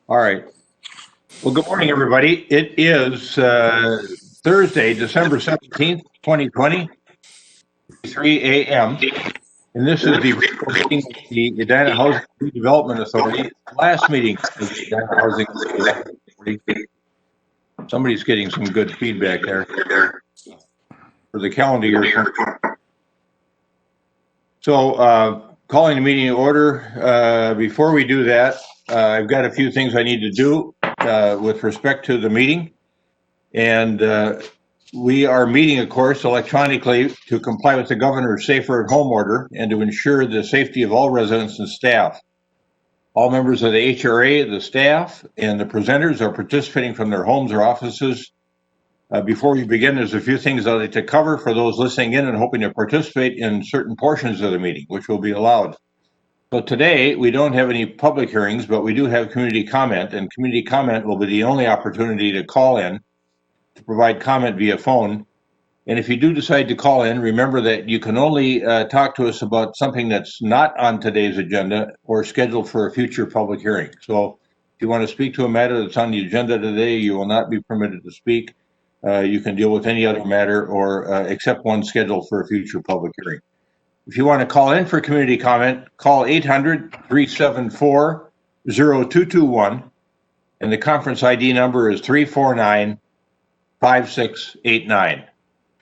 All right. Well, good morning, everybody. It is Thursday, December 17th, 2020, 3 a.m. And this is the meeting of the Edina Housing Redevelopment Authority. Last meeting of the Edina Housing Redevelopment Authority. Somebody's getting some good feedback there for the calendar year. So, calling the meeting to order. Before we do that, I've got a few things I need to do with respect to the meeting. And we are meeting, of course, electronically to comply with the governor's Safer at Home order and to ensure the safety of all residents and staff. All members of the HRA, the staff, and the presenters are participating from their homes or offices. Before we begin, there's a few things I'd like to cover for those listening in and hoping to participate in certain portions of the meeting, which will be allowed. So today, we don't have any public hearings, but we do have community comment, and community comment will be the only opportunity to call in to provide comment via phone. And if you do decide to call in, remember that you can only talk to us about something that's not on today's agenda or scheduled for a future public hearing. So if you want to speak to a matter that's on the agenda today, you will not be permitted to speak. You can deal with any other matter or except one scheduled for a future public hearing. If you want to call in for community comment, call 800-374-0221, and the conference ID number is 349-5689.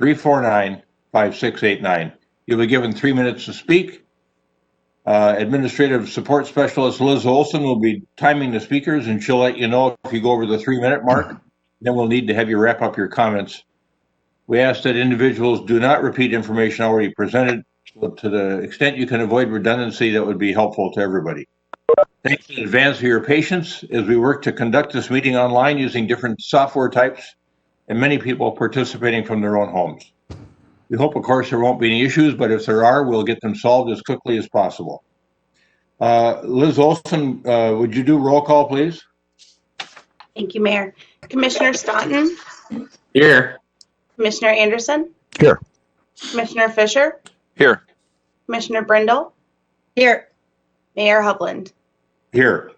349-5689. You'll be given 3 minutes to speak. Administrative support specialist Liz Olson will be timing the speakers, and she'll let you know if you go over the 3-minute mark. Then we'll need to have you wrap up your comments. We ask that individuals do not repeat information already presented. So to the extent you can avoid redundancy, that would be helpful to everybody. Thanks in advance for your patience as we work to conduct this meeting online using different software types and many people participating from their own homes. We hope, of course, there won't be any issues, but if there are, we'll get them solved as quickly as possible. Liz Olson, would you do roll call, please? Thank you, Mayor. Commissioner Staunton? Here. Commissioner Anderson? Here. Commissioner Fisher? Here. Commissioner Brindle? Here. Mayor Hovland? Here.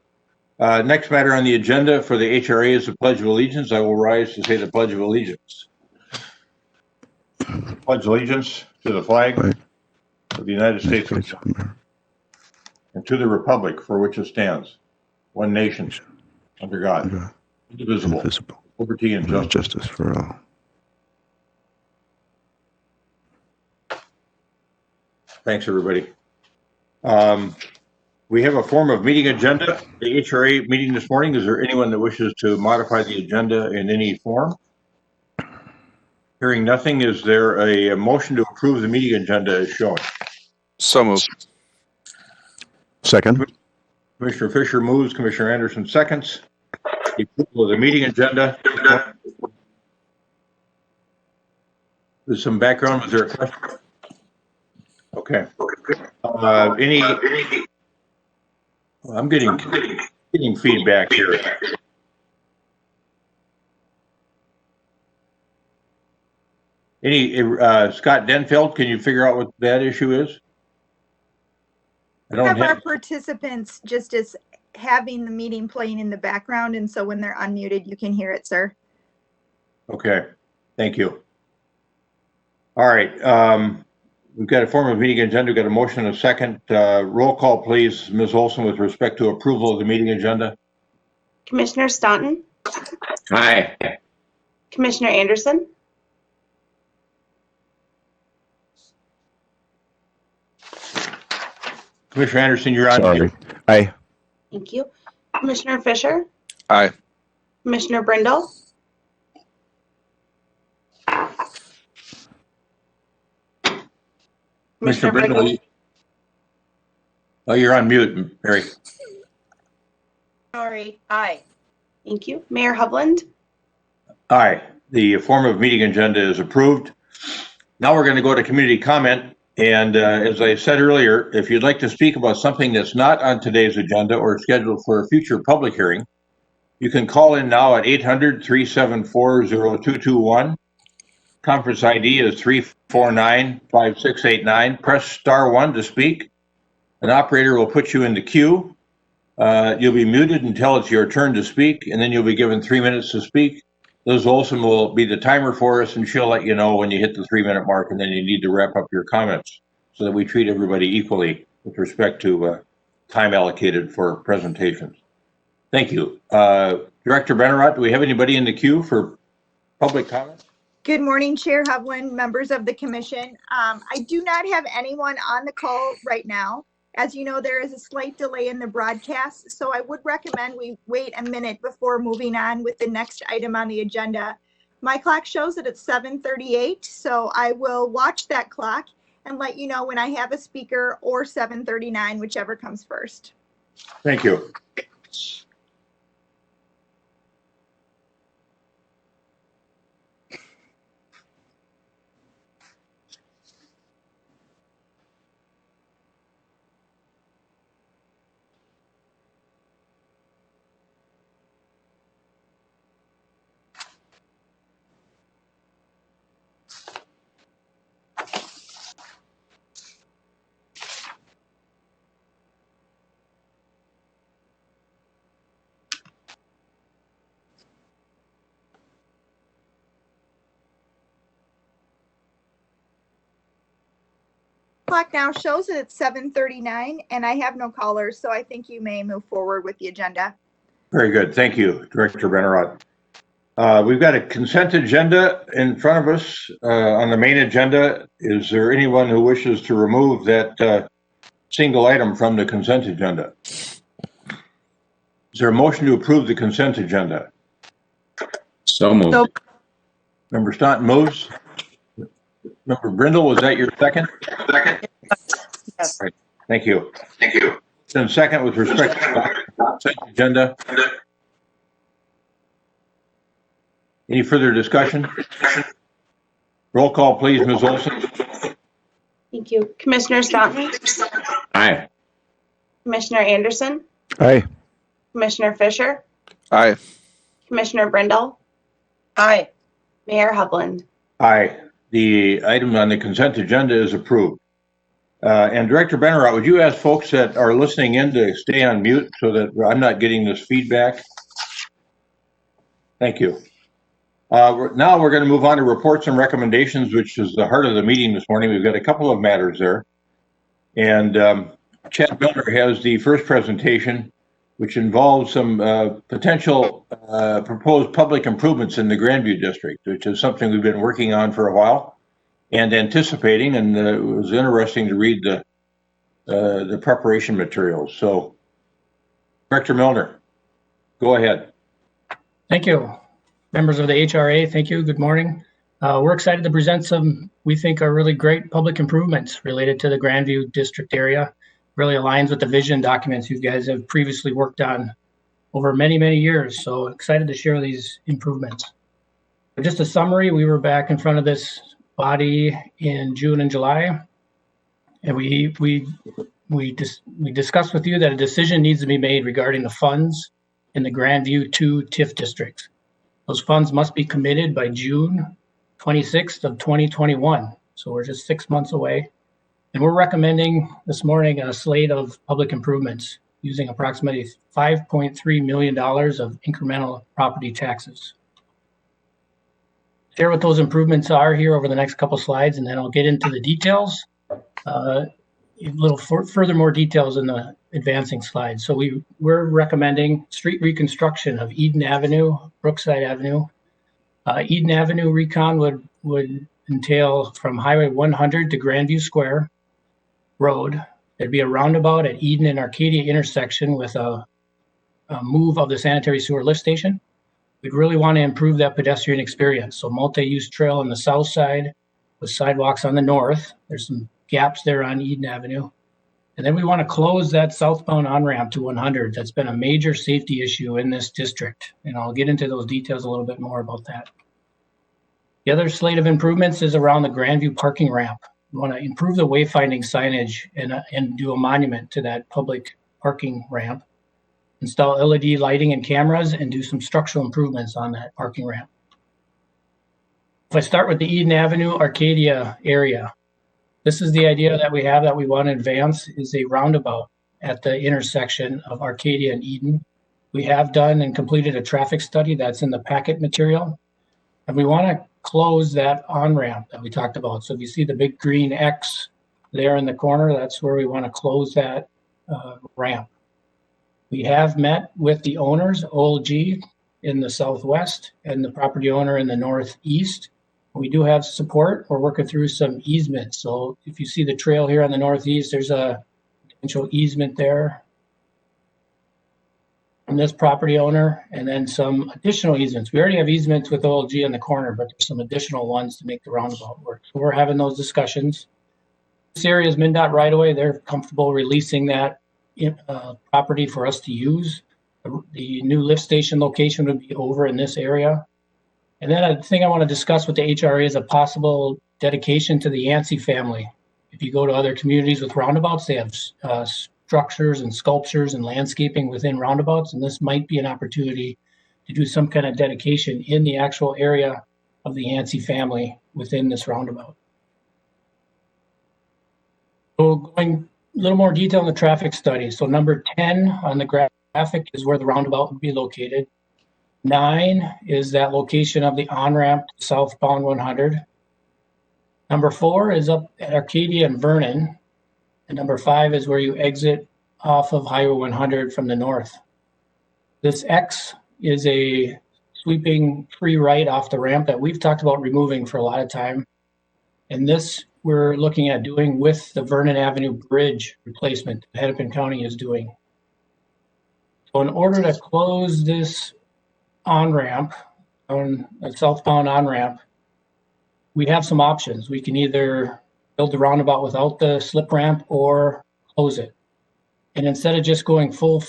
Next matter on the agenda for the HRA is the Pledge of Allegiance. I will rise to say the Pledge of Allegiance. Pledge allegiance to the flag of the United States of America and to the republic for which it stands, one nation, under God, indivisible, liberty and justice for all. Thanks, everybody. We have a form of meeting agenda. The HRA meeting this morning. Is there anyone that wishes to modify the agenda in any form? Hearing nothing, is there a motion to approve the meeting agenda as shown? So moved. Second. Commissioner Fisher moves, Commissioner Anderson seconds. The approval of the meeting agenda. There's some background. Was there a question? Okay. I'm getting feedback here. Scott Denfeld, can you figure out what that issue is? I don't have our participants just as having the meeting playing in the background, and so when they're unmuted, you can hear it, sir. Okay, thank you. All right, we've got a form of meeting agenda. We've got a motion and a second. Roll call, please, Ms. Olson, with respect to approval of the meeting agenda. Commissioner Staunton? Aye. Commissioner Anderson? Commissioner Anderson, you're on. Sorry. Aye. Thank you. Commissioner Fisher? Aye. Commissioner Brindle? Commissioner Brindle. Oh, you're on mute, Mary. Sorry. Aye. Thank you. Mayor Hovland? Aye. The form of meeting agenda is approved. Now we're going to go to community comment. And as I said earlier, if you'd like to speak about something that's not on today's agenda or scheduled for a future public hearing, you can call in now at 800-374-0221. Conference ID is 349-5689. Press *1 to speak. An operator will put you in the queue. You'll be muted until it's your turn to speak, and then you'll be given 3 minutes to speak. Liz Olson will be the timer for us, and she'll let you know when you hit the 3-minute mark, and then you need to wrap up your comments so that we treat everybody equally with respect to time allocated for presentations. Thank you. Director Benarott, do we have anybody in the queue for public comment? Good morning, Chair Hovland, members of the commission. I do not have anyone on the call right now. As you know, there is a slight delay in the broadcast, so I would recommend we wait a minute before moving on with the next item on the agenda. My clock shows that it's 7:38, so I will watch that clock and let you know when I have a speaker, or 7:39, whichever comes first. Thank you. Clock now shows that it's 7:39, and I have no callers, so I think you may move forward with the agenda. Very good. Thank you, Director Benarott. We've got a consent agenda in front of us. On the main agenda, is there anyone who wishes to remove that single item from the consent agenda? Is there a motion to approve the consent agenda? So moved. So- Member Staunton moves. Member Brindle, was that your second? Second. Yes. Right. Thank you. Thank you. Then second, with respect to the consent agenda. Any further discussion? Roll call, please, Ms. Olson. Thank you. Commissioner Staunton, Aye. Commissioner Anderson, Aye. Commissioner Fisher, Aye. Commissioner Brindle. Aye. Mayor Hovland. Aye. The item on the consent agenda is approved. And Director Benarott, would you ask folks that are listening in to stay on mute so that I'm not getting this feedback? Thank you. Now we're going to move on to reports and recommendations, which is the heart of the meeting this morning. We've got a couple of matters there. And Chad Miller has the first presentation, which involves some potential proposed public improvements in the Grandview district, which is something we've been working on for a while and anticipating, and it was interesting to read the preparation materials. So, Director Milner, go ahead. Thank you. Members of the HRA, thank you. Good morning. We're excited to present some, we think, are really great public improvements related to the Grandview district area. Really aligns with the vision documents you guys have previously worked on over many, many years. So excited to share these improvements. But just a summary, we were back in front of this body in June and July. And we discussed with you that a decision needs to be made regarding the funds in the Grandview 2 TIF districts. Those funds must be committed by June 26th of 2021. So we're just 6 months away. And we're recommending this morning a slate of public improvements using approximately $5.3 million of incremental property taxes. Share what those improvements are here over the next couple slides, and then I'll get into the details. Further details in the advancing slides. So we're recommending street reconstruction of Eden Avenue, Brookside Avenue. Eden Avenue recon would entail from Highway 100 to Grandview Square Road. There'd be a roundabout at Eden and Arcadia intersection with a move of the sanitary sewer lift station. We'd really want to improve that pedestrian experience. So multi-use trail on the south side with sidewalks on the north. There's some gaps there on Eden Avenue. And then we want to close that southbound on-ramp to 100. That's been a major safety issue in this district. And I'll get into those details a little bit more about that. The other slate of improvements is around the Grandview parking ramp. We want to improve the wayfinding signage and do a monument to that public parking ramp. Install LED lighting and cameras and do some structural improvements on that parking ramp. If I start with the Eden Avenue Arcadia area, this is the idea that we have that we want to advance is a roundabout. at the intersection of Arcadia and Eden. We have done and completed a traffic study that's in the packet material. And we want to close that on-ramp that we talked about. So if you see the big green X there in the corner, that's where we want to close that ramp. We have met with the owners, OLG in the southwest and the property owner in the northeast. We do have support. We're working through some easements. So if you see the trail here on the northeast, there's a potential easement there from this property owner, and then some additional easements. We already have easements with OLG in the corner, but there's some additional ones to make the roundabout work. So we're having those discussions. This area is MnDOT right away. They're comfortable releasing that property for us to use. The new lift station location would be over in this area. And then a thing I want to discuss with the HRA is a possible dedication to the Yancey family. If you go to other communities with roundabouts, they have structures and sculptures and landscaping within roundabouts, and this might be an opportunity to do some kind of dedication in the actual area of the Yancey family within this roundabout. So going a little more detail in the traffic study. So number 10 on the graphic is where the roundabout would be located. 9 is that location of the on-ramp to southbound 100. Number 4 is up at Arcadia and Vernon. And number 5 is where you exit off of Highway 100 from the north. This X is a sweeping free right off the ramp that we've talked about removing for a lot of time. And this we're looking at doing with the Vernon Avenue Bridge replacement that Hennepin County is doing. So in order to close this on-ramp, on a southbound on-ramp, we have some options. We can either build the roundabout without the slip ramp or close it. And instead of just going full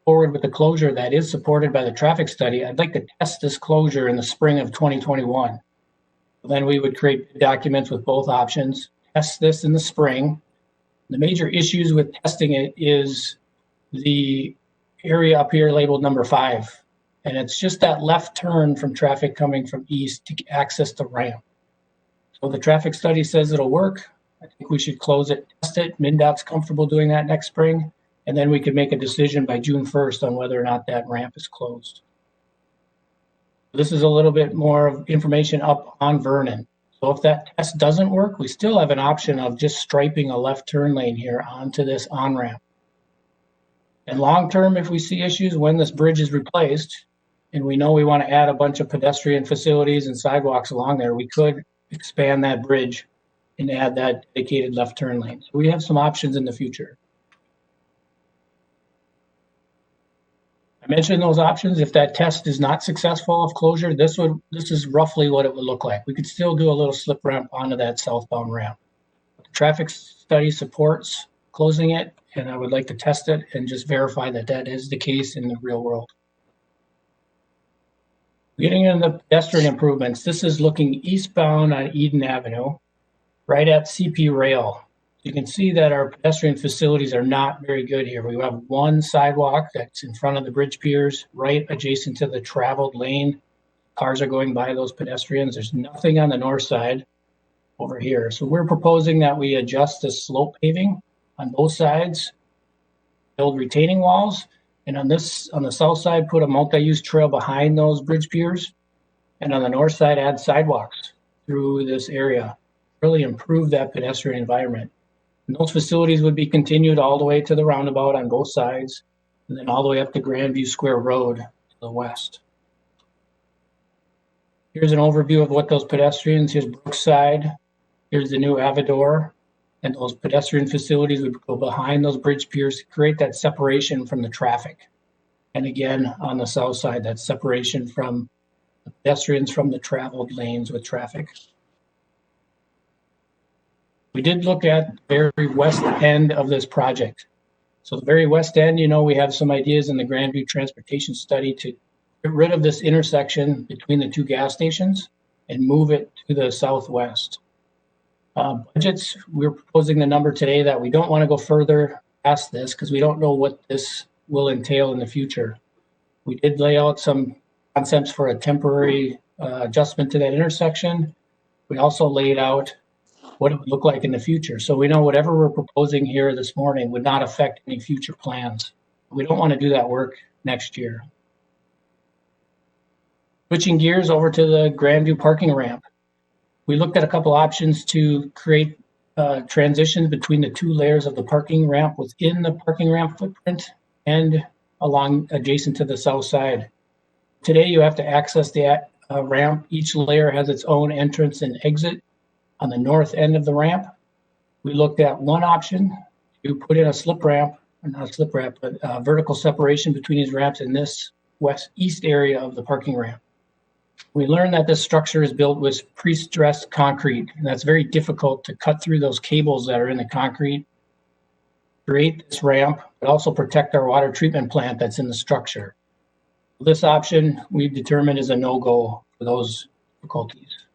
forward with the closure that is supported by the traffic study, I'd like to test this closure in the spring of 2021. Then we would create documents with both options, test this in the spring. The major issues with testing it is the area up here labeled number 5. And it's just that left turn from traffic coming from east to access the ramp. So the traffic study says it'll work. I think we should close it, test it. MnDOT's comfortable doing that next spring. And then we could make a decision by June 1st on whether or not that ramp is closed. This is a little bit more of information up on Vernon. So if that test doesn't work, we still have an option of just striping a left turn lane here onto this on-ramp. And long-term, if we see issues when this bridge is replaced, and we know we want to add a bunch of pedestrian facilities and sidewalks along there, we could expand that bridge and add that dedicated left turn lane. So we have some options in the future. I mentioned those options. If that test is not successful of closure, this is roughly what it would look like. We could still do a little slip ramp onto that southbound ramp. The traffic study supports closing it, and I would like to test it and just verify that that is the case in the real world. Getting into the pedestrian improvements, this is looking eastbound on Eden Avenue, right at CP Rail. You can see that our pedestrian facilities are not very good here. We have one sidewalk that's in front of the bridge piers, right adjacent to the traveled lane. Cars are going by those pedestrians. There's nothing on the north side over here. So we're proposing that we adjust the slope paving on both sides, build retaining walls, and on the south side, put a multi-use trail behind those bridge piers. And on the north side, add sidewalks through this area, really improve that pedestrian environment. And those facilities would be continued all the way to the roundabout on both sides, and then all the way up to Grandview Square Road to the west. Here's an overview of what those pedestrians, here's Brookside, here's the new Avador, and those pedestrian facilities would go behind those bridge piers to create that separation from the traffic. And again, on the south side, that separation from the pedestrians from the traveled lanes with traffic. We did look at the very west end of this project. So the very west end, you know, we have some ideas in the Grandview transportation study to get rid of this intersection between the two gas stations and move it to the southwest. Budgets, we're proposing the number today that we don't want to go further past this because we don't know what this will entail in the future. We did lay out some concepts for a temporary adjustment to that intersection. We also laid out what it would look like in the future. So we know whatever we're proposing here this morning would not affect any future plans. We don't want to do that work next year. Switching gears over to the Grandview parking ramp. We looked at a couple options to create transition between the two layers of the parking ramp within the parking ramp footprint and along adjacent to the south side. Today, you have to access the ramp. Each layer has its own entrance and exit on the north end of the ramp. We looked at one option to put in a slip ramp, or not a slip ramp, but vertical separation between these ramps in this west-east area of the parking ramp. We learned that this structure is built with pre-stressed concrete, and that's very difficult to cut through those cables that are in the concrete, create this ramp, but also protect our water treatment plant that's in the structure. This option we've determined is a no-go for those difficulties.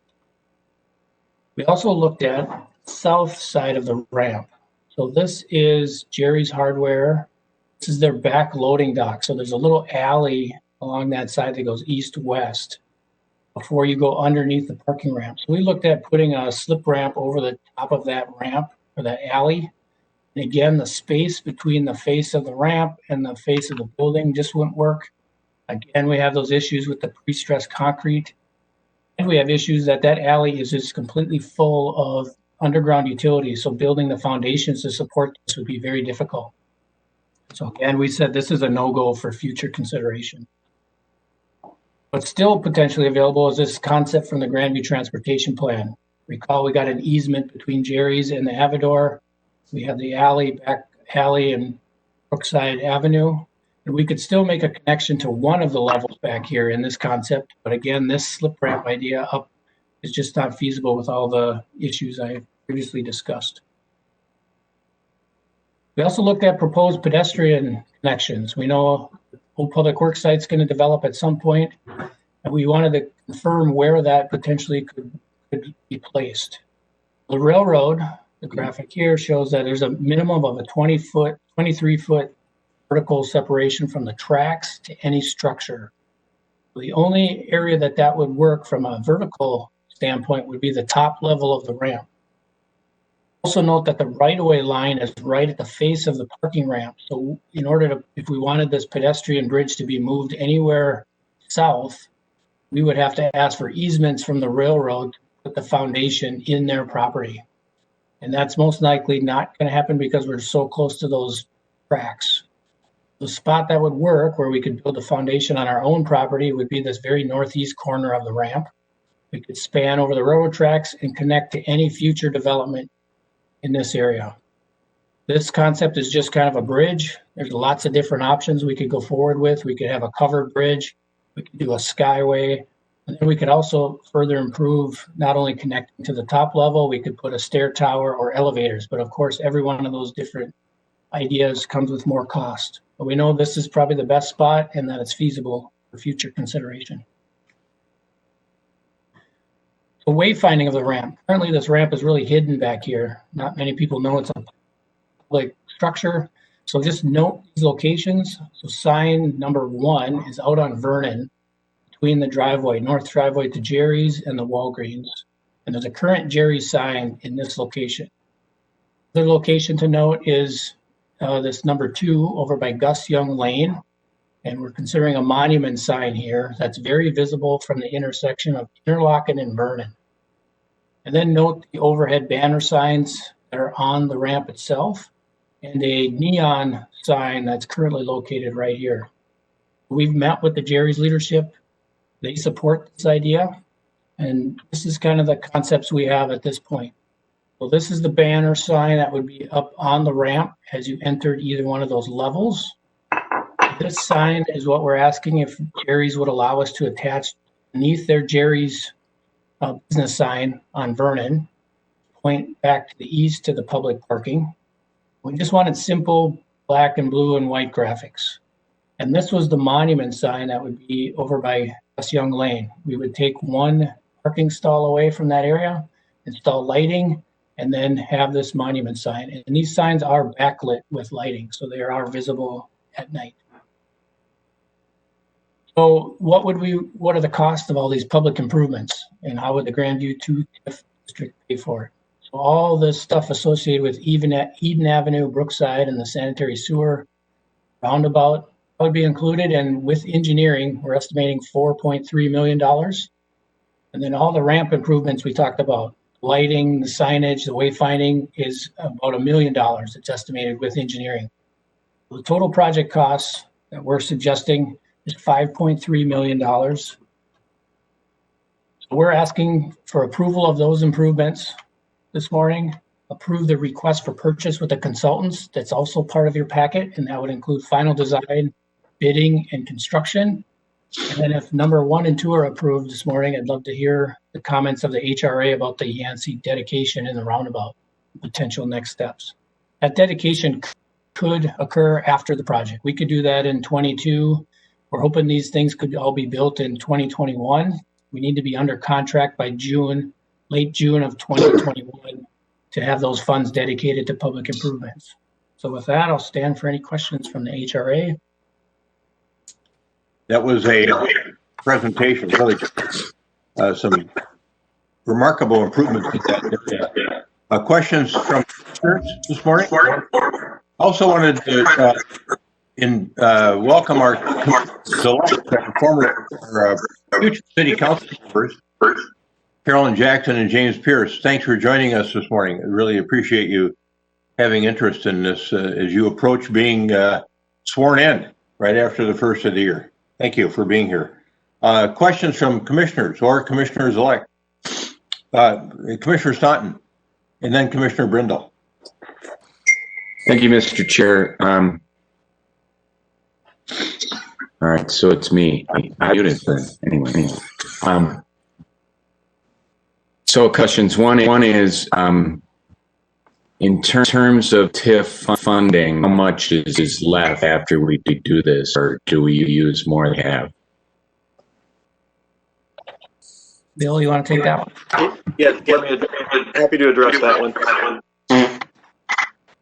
We also looked at the south side of the ramp. So this is Jerry's Hardware. This is their back loading dock. So there's a little alley along that side that goes east-west before you go underneath the parking ramp. So we looked at putting a slip ramp over the top of that ramp or that alley. And again, the space between the face of the ramp and the face of the building just wouldn't work. Again, we have those issues with the pre-stressed concrete. And we have issues that alley is just completely full of underground utilities. So building the foundations to support this would be very difficult. So again, we said this is a no-go for future consideration. What's still potentially available is this concept from the Grandview Transportation Plan. Recall we got an easement between Jerry's and the Avador. We have the back alley and Brookside Avenue. And we could still make a connection to one of the levels back here in this concept. But again, this slip ramp idea up is just not feasible with all the issues I previously discussed. We also looked at proposed pedestrian connections. We know Old Public Works site's going to develop at some point, and we wanted to confirm where that potentially could be placed. The railroad, the graphic here shows that there's a minimum of a 23-foot vertical separation from the tracks to any structure. The only area that would work from a vertical standpoint would be the top level of the ramp. Also note that the right-of-way line is right at the face of the parking ramp. So in order to, if we wanted this pedestrian bridge to be moved anywhere south, we would have to ask for easements from the railroad to put the foundation in their property. And that's most likely not going to happen because we're so close to those tracks. The spot that would work where we could build a foundation on our own property would be this very northeast corner of the ramp. We could span over the railroad tracks and connect to any future development in this area. This concept is just kind of a bridge. There's lots of different options we could go forward with. We could have a covered bridge. We could do a skyway. And then we could also further improve not only connecting to the top level, we could put a stair tower or elevators. But of course, every one of those different ideas comes with more cost. But we know this is probably the best spot and that it's feasible for future consideration. The wayfinding of the ramp. Currently, this ramp is really hidden back here. Not many people know it's a public structure. So just note these locations. So sign number 1 is out on Vernon between the driveway, north driveway to Jerry's and the Walgreens. And there's a current Jerry's sign in this location. The location to note is this number 2 over by Gus Young Lane. And we're considering a monument sign here that's very visible from the intersection of Interlochen and Vernon. And then note the overhead banner signs that are on the ramp itself and a neon sign that's currently located right here. We've met with the Jerry's leadership. They support this idea. And this is kind of the concepts we have at this point. So this is the banner sign that would be up on the ramp as you entered either one of those levels. This sign is what we're asking if Jerry's would allow us to attach beneath their Jerry's business sign on Vernon, point back to the east to the public parking. We just wanted simple black and blue and white graphics. And this was the monument sign that would be over by Gus Young Lane. We would take one parking stall away from that area, install lighting, and then have this monument sign. And these signs are backlit with lighting, so they are visible at night. So what are the costs of all these public improvements and how would the Grandview 2 district pay for it? All this stuff associated with Eden Avenue, Brookside, and the sanitary sewer roundabout would be included. And with engineering, we're estimating $4.3 million. And then all the ramp improvements we talked about, lighting, the signage, the wayfinding is about $1 million. It's estimated with engineering. The total project costs that we're suggesting is $5.3 million. So we're asking for approval of those improvements this morning. Approve the request for purchase with the consultants. That's also part of your packet, and that would include final design, bidding, and construction. And then if number 1 and 2 are approved this morning, I'd love to hear the comments of the HRA about the Yancey dedication in the roundabout, potential next steps. That dedication could occur after the project. We could do that in 22. We're hoping these things could all be built in 2021. We need to be under contract by June, late June of 2021 to have those funds dedicated to public improvements. So with that, I'll stand for any questions from the HRA. That was a presentation, really, some remarkable improvements in that area. Questions from commissioners this morning? Also wanted to welcome our former future city council members, Carolyn Jackson and James Pierce. Thanks for joining us this morning. I really appreciate you having interest in this as you approach being sworn in right after the first of the year. Thank you for being here. Questions from commissioners or commissioners-elect? Commissioner Staunton, and then Commissioner Brindle. Thank you, Mr. Chair. All right, so it's me. I muted then. Anyway. So questions. One is, in terms of TIF funding, how much is left after we do this, or do we use more than we have? Bill, you want to take that one? Yeah, happy to address that one.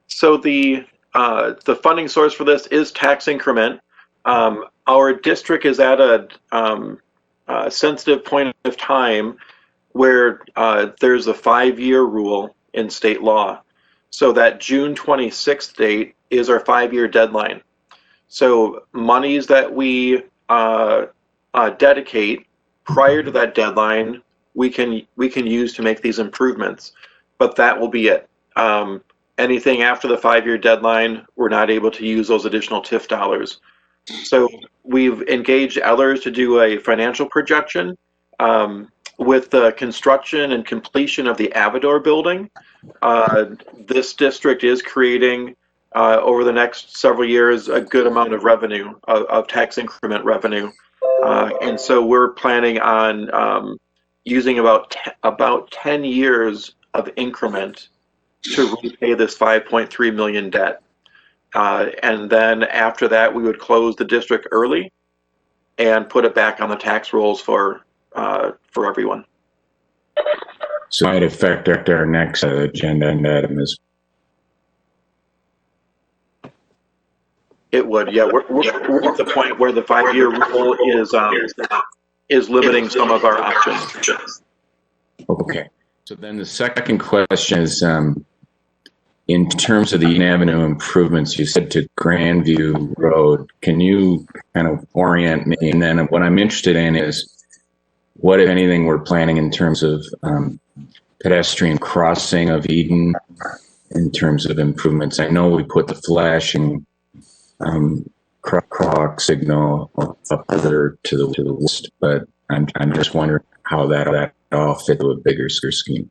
So the funding source for this is tax increment. Our district is at a sensitive point of time where there's a 5-year rule in state law. So that June 26th date is our 5-year deadline. So monies that we dedicate prior to that deadline, we can use to make these improvements, but that will be it. Anything after the 5-year deadline, we're not able to use those additional TIF dollars. So we've engaged Ellers to do a financial projection. With the construction and completion of the Avador building, this district is creating over the next several years a good amount of revenue, of tax increment revenue. And so we're planning on using about 10 years of increment to repay this 5.3 million debt. And then after that, we would close the district early and put it back on the tax rolls for everyone. So it might affect our next agenda item is. It would, yeah. We're at the point where the 5-year rule is limiting some of our options. Okay. So then the second question is, in terms of the Eden Avenue improvements, you said to Grandview Road. Can you kind of orient me? And then what I'm interested in is, what, if anything, we're planning in terms of pedestrian crossing of Eden in terms of improvements. I know we put the flashing clock signal up further to the west, but I'm just wondering how that all fit to a bigger scheme.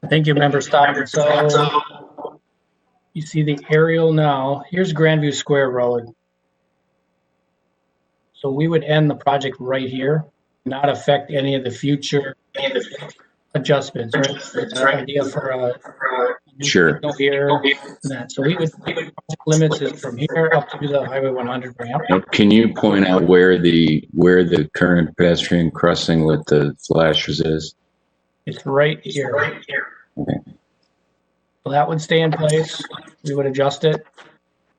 Thank you, Member Steiner. So you see the aerial now. Here's Grandview Square Road. So we would end the project right here, not affect any of the future adjustments, right? It's our idea for a Sure. Here and that. So we would project limits is from here up to the Highway 100 ramp. Now, can you point out where the current pedestrian crossing with the flashers is? It's right here. Okay. So that would stay in place. We would adjust it.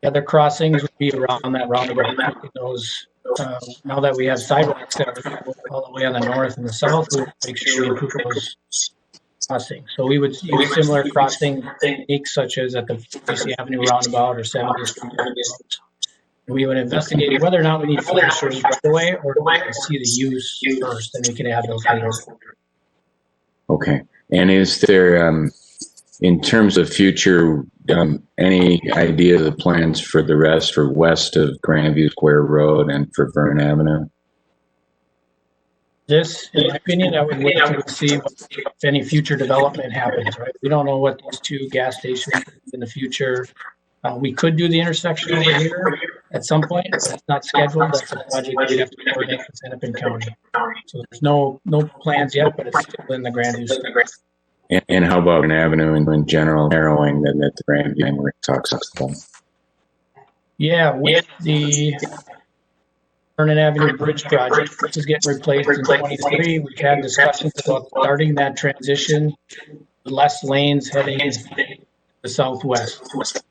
The other crossings would be around that roundabout. Those now that we have sidewalks that are all the way on the north and the south, we would make sure we improve those crossings. So we would use similar crossing techniques such as at the 50 Avenue Roundabout or 70th Street. And we would investigate whether or not we need flashers right away or see the use first, and we can add those later. Okay. And is there, in terms of future, any idea of the plans for the rest for west of Grandview Square Road and for Vernon Avenue? This, in my opinion, I would wait to see if any future development happens, right? We don't know what these two gas stations in the future. We could do the intersection over here at some point. That's not scheduled. That's a project we'd have to coordinate with Hennepin County. So there's no plans yet, but it's still in the Grandview state. And how about an avenue in general narrowing that the Grandview talks about? Yeah, with the Vernon Avenue Bridge project, which is getting replaced in 23, we've had discussions about starting that transition, less lanes heading to the southwest.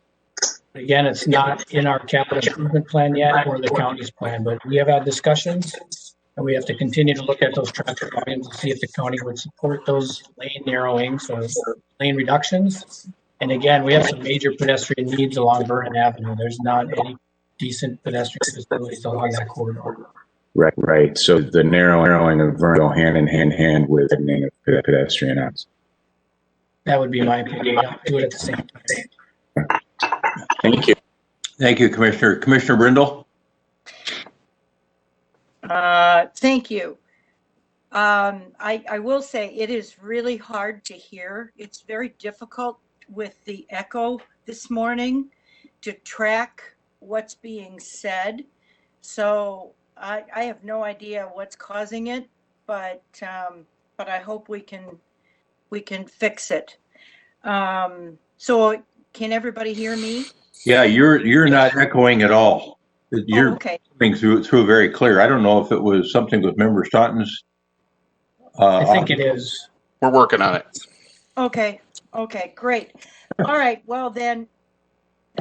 Again, it's not in our capital improvement plan yet or the county's plan, but we have had discussions and we have to continue to look at those traffic volumes to see if the county would support those lane narrowings or lane reductions. And again, we have some major pedestrian needs along Vernon Avenue. There's not any decent pedestrian facilities along that corridor. Right. So the narrowing of Vernon go hand in hand with the pedestrian outs. That would be my opinion. Do it at the same time. Thank you. Thank you, Commissioner. Commissioner Brindle? Thank you. I will say it is really hard to hear. It's very difficult with the echo this morning to track what's being said. So I have no idea what's causing it, but I hope we can fix it. So can everybody hear me? Yeah, you're not echoing at all. You're okay. coming through very clear. I don't know if it was something with Member Staunton's. I think it is. We're working on it. Okay, great. All right, well then,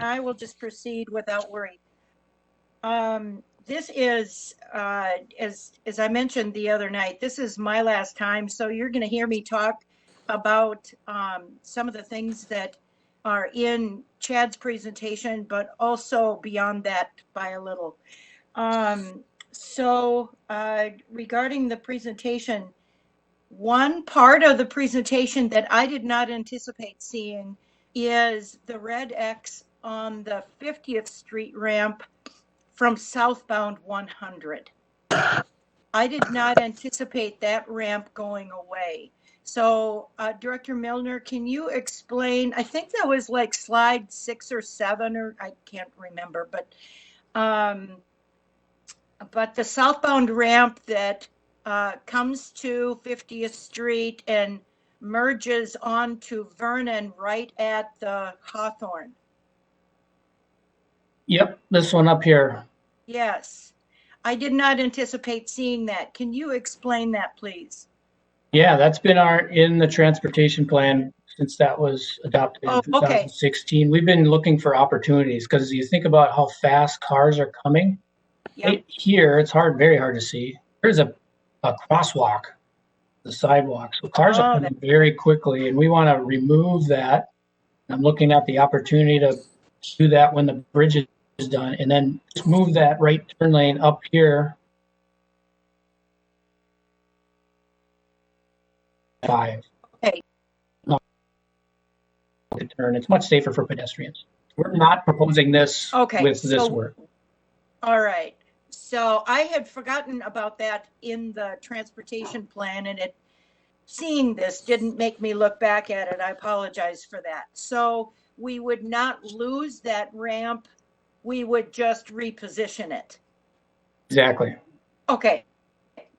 I will just proceed without worry. This is, as I mentioned the other night, this is my last time, so you're going to hear me talk about some of the things that are in Chad's presentation, but also beyond that by a little. Regarding the presentation, one part of the presentation that I did not anticipate seeing is the red X on the 50th Street ramp from southbound 100. I did not anticipate that ramp going away. So Director Milner, can you explain, I think that was like slide 6 or 7, or I can't remember, but the southbound ramp that comes to 50th Street and merges onto Vernon right at the Hawthorne. Yep, this one up here. Yes, I did not anticipate seeing that. Can you explain that, please? Yeah, that's been in the transportation plan since that was adopted in 2016. We've been looking for opportunities because you think about how fast cars are coming. Yep. Right here, it's very hard to see. There's a crosswalk, the sidewalk. So cars are coming very quickly, and we want to remove that. I'm looking at the opportunity to do that when the bridge is done, and then just move that right turn lane up here. 5. Okay. Turn. It's much safer for pedestrians. We're not proposing this with this work. All right. So I had forgotten about that in the transportation plan, and seeing this didn't make me look back at it. I apologize for that. So we would not lose that ramp. We would just reposition it. Exactly. Okay.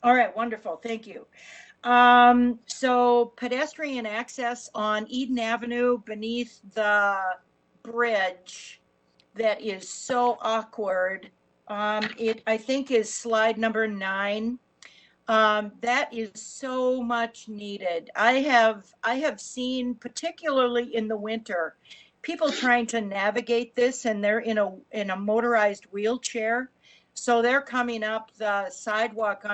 All right. Wonderful. Thank you. So pedestrian access on Eden Avenue beneath the bridge that is so awkward. It, I think, is slide number 9. That is so much needed. I have seen, particularly in the winter, people trying to navigate this, and they're in a motorized wheelchair. So they're coming up the sidewalk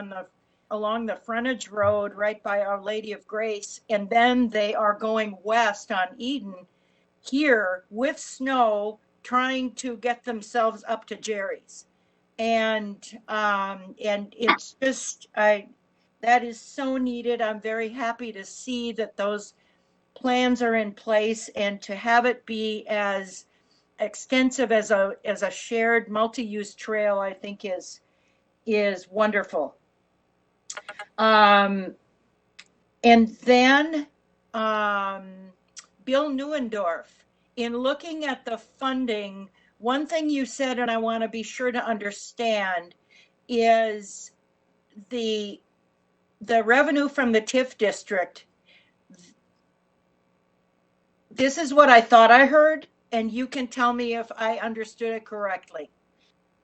along the frontage road right by Our Lady of Grace, and then they are going west on Eden here with snow, trying to get themselves up to Jerry's. And it's just, that is so needed. I'm very happy to see that those plans are in place, and to have it be as extensive as a shared multi-use trail, I think is wonderful. And then Bill Neuendorf, in looking at the funding, one thing you said, and I want to be sure to understand, is the revenue from the TIF district. This is what I thought I heard, and you can tell me if I understood it correctly.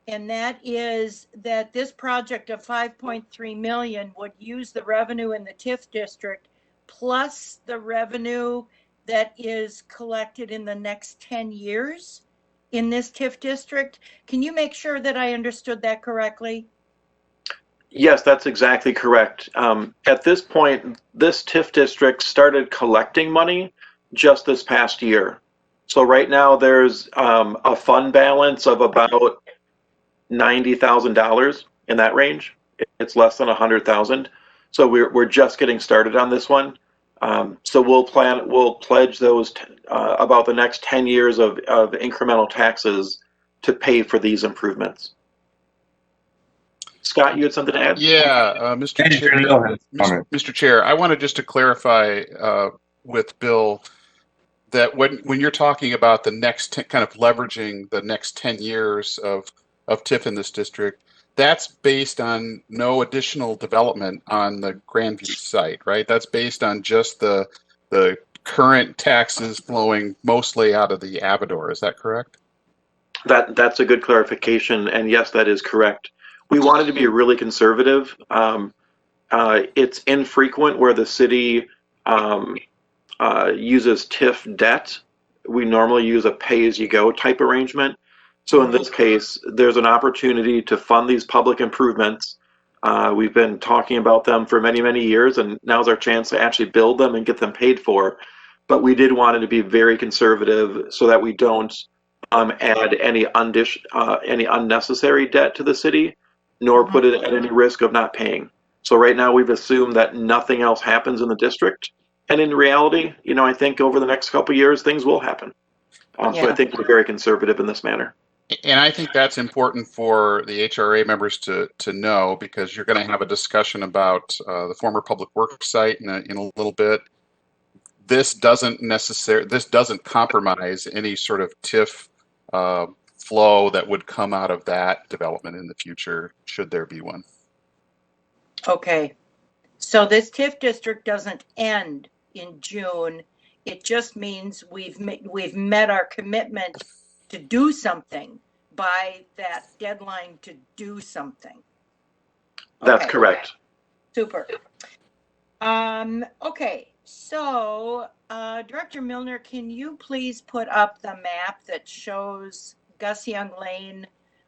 And that is that this project of 5.3 million would use the revenue in the TIF district plus the revenue that is collected in the next 10 years in this TIF district. Can you make sure that I understood that correctly? Yes, that's exactly correct. At this point, this TIF district started collecting money just this past year. So right now there's a fund balance of about $90,000 in that range. It's less than 100,000. So we're just getting started on this one. So we'll pledge those about the next 10 years of incremental taxes to pay for these improvements. Scott, you had something to add? Yeah, Mr. Chair, I wanted just to clarify with Bill that when you're talking about the next kind of leveraging the next 10 years of TIF in this district, that's based on no additional development on the Grandview site, right? That's based on just the current taxes flowing mostly out of the Avador. Is that correct? That's a good clarification, and yes, that is correct. We wanted to be really conservative. It's infrequent where the city uses TIF debt. We normally use a pay-as-you-go type arrangement. So in this case, there's an opportunity to fund these public improvements. We've been talking about them for many, many years, and now's our chance to actually build them and get them paid for. But we did want it to be very conservative so that we don't add any unnecessary debt to the city, nor put it at any risk of not paying. So right now we've assumed that nothing else happens in the district. And in reality, I think over the next couple of years, things will happen. So I think we're very conservative in this manner. And I think that's important for the HRA members to know, because you're going to have a discussion about the former public works site in a little bit. This doesn't compromise any sort of TIF flow that would come out of that development in the future, should there be one. Okay, so this TIF district doesn't end in June. It just means we've met our commitment to do something by that deadline to do something. That's correct. Super. Okay, so Director Milner, can you please put up the map that shows Gus Young Lane?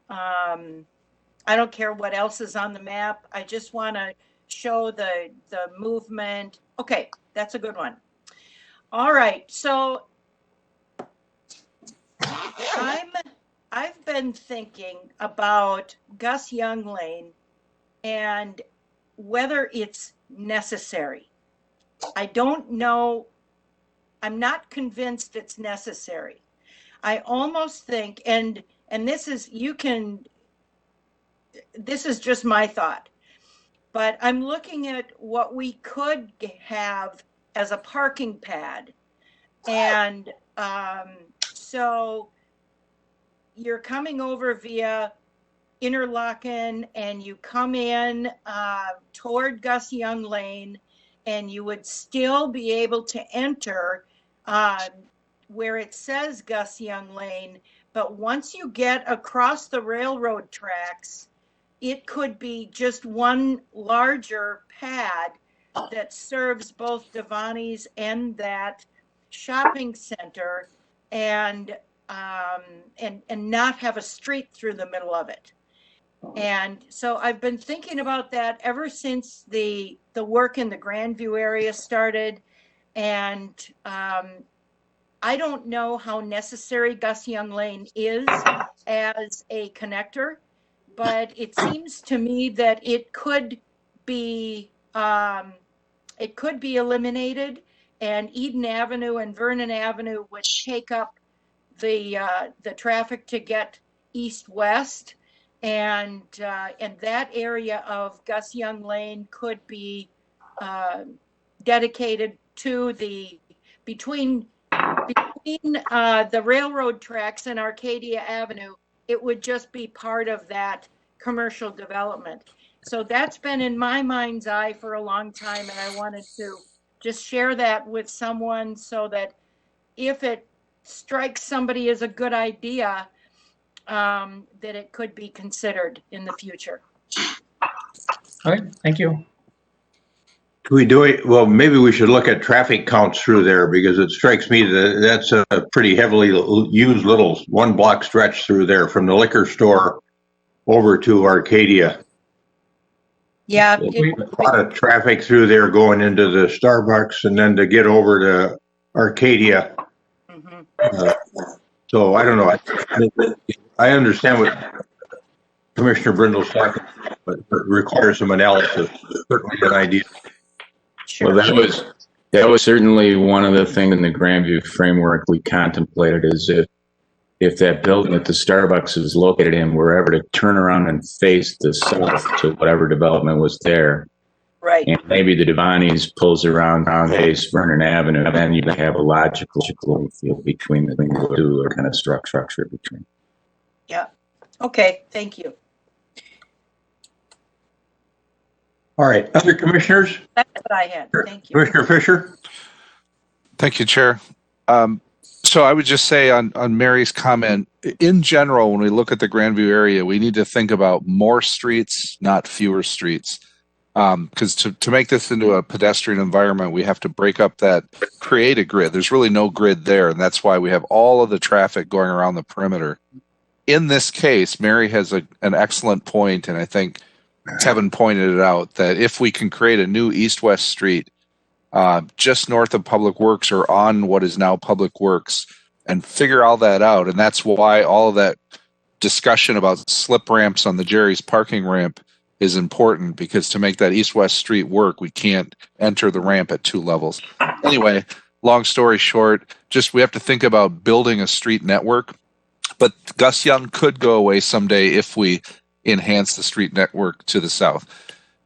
I don't care what else is on the map. I just want to show the movement. Okay, that's a good one. All right, so I've been thinking about Gus Young Lane and whether it's necessary. I don't know. I'm not convinced it's necessary. I almost think, and this is just my thought, but I'm looking at what we could have as a parking pad. And so you're coming over via Interlochen and you come in toward Gus Young Lane, and you would still be able to enter where it says Gus Young Lane. But once you get across the railroad tracks, it could be just one larger pad that serves both Devani's and that shopping center, and not have a street through the middle of it. And so I've been thinking about that ever since the work in the Grandview area started. And I don't know how necessary Gus Young Lane is as a connector, but it seems to me that it could be eliminated, and Eden Avenue and Vernon Avenue would take up the traffic to get east-west, and that area of Gus Young Lane could be dedicated to between the railroad tracks and Arcadia Avenue. It would just be part of that commercial development. So that's been in my mind's eye for a long time, and I wanted to just share that with someone so that if it strikes somebody as a good idea, that it could be considered in the future. All right, thank you. Can we do it? Well, maybe we should look at traffic counts through there, because it strikes me that that's a pretty heavily used little 1 block stretch through there from the liquor store over to Arcadia. Yeah. A lot of traffic through there going into the Starbucks and then to get over to Arcadia. So I don't know. I understand what Commissioner Brindle's talking about, but it requires some analysis. Certainly an idea. Sure. Well, that was certainly one of the things in the Grandview framework we contemplated, is if that building that the Starbucks is located in were ever to turn around and face the south to whatever development was there. Right. And maybe the Devani's pulls around face Vernon Avenue, then you have a logical field between the two, or kind of structure between. Yeah. Okay. Thank you. All right. Other commissioners? That's what I had. Thank you. Commissioner Fisher? Thank you, Chair. So I would just say on Mary's comment, in general, when we look at the Grandview area, we need to think about more streets, not fewer streets. Because to make this into a pedestrian environment, we have to break up create a grid. There's really no grid there, and that's why we have all of the traffic going around the perimeter. In this case, Mary has an excellent point, and I think Kevin pointed it out, that if we can create a new east-west street just north of Public Works or on what is now Public Works, and figure all that out, and that's why all of that discussion about slip ramps on the Jerry's parking ramp is important, because to make that east-west street work, we can't enter the ramp at 2 levels. Anyway, long story short, just we have to think about building a street network, but Gus Young could go away someday if we enhance the street network to the south.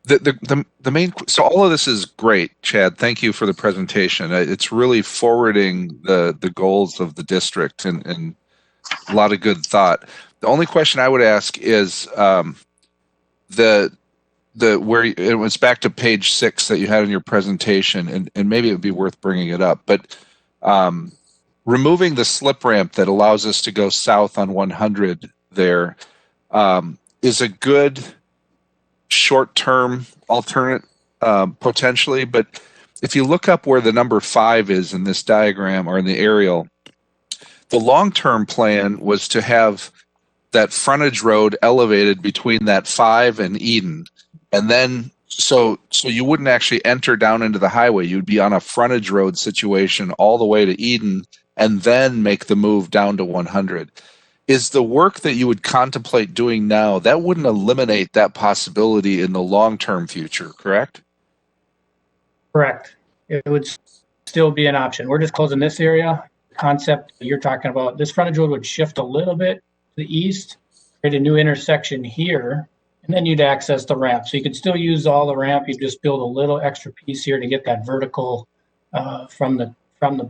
The main, so all of this is great, Chad. Thank you for the presentation. It's really forwarding the goals of the district, and a lot of good thought. The only question I would ask is where it was back to page 6 that you had in your presentation, and maybe it would be worth bringing it up, but removing the slip ramp that allows us to go south on 100 there is a good short-term alternate potentially, but if you look up where the number 5 is in this diagram or in the aerial, the long-term plan was to have that frontage road elevated between that 5 and Eden, and then so you wouldn't actually enter down into the highway. You'd be on a frontage road situation all the way to Eden, and then make the move down to 100. Is the work that you would contemplate doing now, that wouldn't eliminate that possibility in the long-term future, correct? Correct. It would still be an option. We're just closing this area. Concept you're talking about, this frontage road would shift a little bit to the east, create a new intersection here, and then you'd access the ramp. So you could still use all the ramp. You just build a little extra piece here to get that vertical from the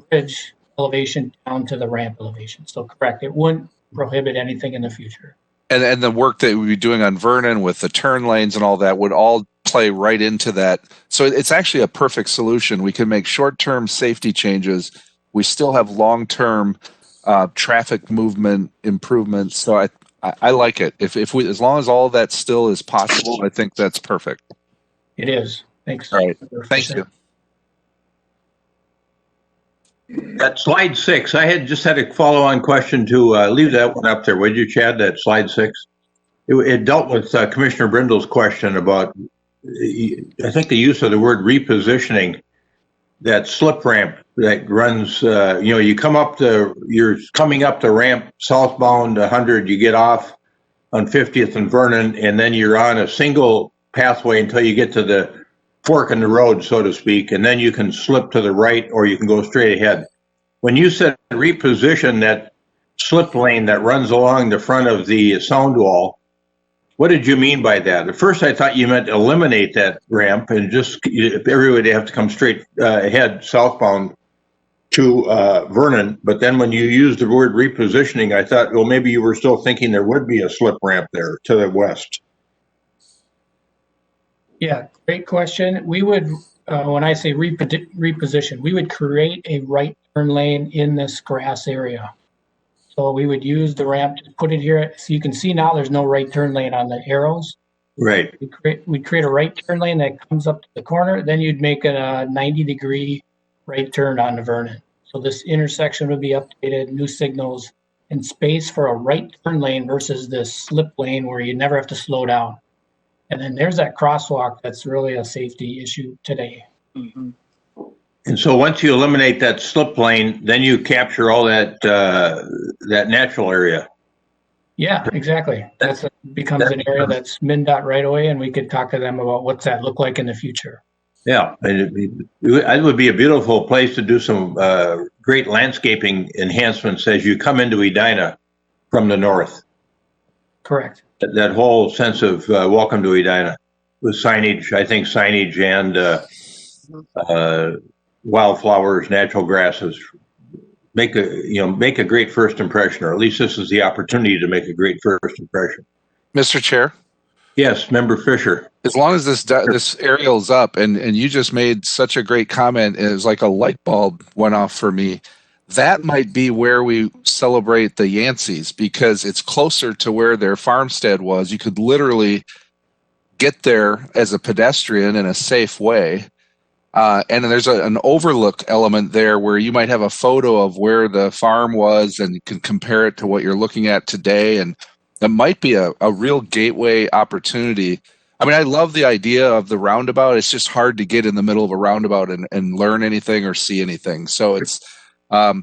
bridge elevation down to the ramp elevation. So correct. It wouldn't prohibit anything in the future. And the work that we'd be doing on Vernon with the turn lanes and all that would all play right into that. So it's actually a perfect solution. We can make short-term safety changes. We still have long-term traffic movement improvements. So I like it. If we, as long as all of that still is possible, I think that's perfect. It is. Thanks. All right. Thank you. That slide 6, I had just had a follow-on question to leave that one up there. Would you, Chad, that slide 6? it dealt with Commissioner Brindle's question about, I think the use of the word repositioning, that slip ramp that runs, you're coming up the ramp southbound 100, you get off on 50th and Vernon, and then you're on a single pathway until you get to the fork in the road, so to speak, and then you can slip to the right or you can go straight ahead. When you said reposition that slip lane that runs along the front of the sound wall, what did you mean by that? At first, I thought you meant eliminate that ramp and just everybody have to come straight ahead southbound to Vernon. But then when you used the word repositioning, I thought, well, maybe you were still thinking there would be a slip ramp there to the west. Yeah, great question. We would, when I say reposition, we would create a right turn lane in this grass area. So we would use the ramp to put it here. So you can see now there's no right turn lane on the arrows. Right. We'd create a right turn lane that comes up to the corner. Then you'd make a 90-degree right turn on the Vernon. So this intersection would be updated, new signals, and space for a right turn lane versus this slip lane where you never have to slow down. And then there's that crosswalk that's really a safety issue today. Mm-hmm. And so once you eliminate that slip lane, then you capture all that natural area. Yeah, exactly. That becomes an area that's MnDOT right away, and we could talk to them about what's that look like in the future. Yeah, it would be a beautiful place to do some great landscaping enhancements as you come into Edina from the north. Correct. That whole sense of welcome to Edina with signage, I think signage and wildflowers, natural grasses, make a great first impression, or at least this is the opportunity to make a great first impression. Mr. Chair? Yes, Member Fisher. As long as this aerial's up, and you just made such a great comment, it was like a light bulb went off for me. That might be where we celebrate the Yanceys, because it's closer to where their farmstead was. You could literally get there as a pedestrian in a safe way. And there's an overlook element there where you might have a photo of where the farm was and you can compare it to what you're looking at today. And that might be a real gateway opportunity. I mean, I love the idea of the roundabout. It's just hard to get in the middle of a roundabout and learn anything or see anything. So it's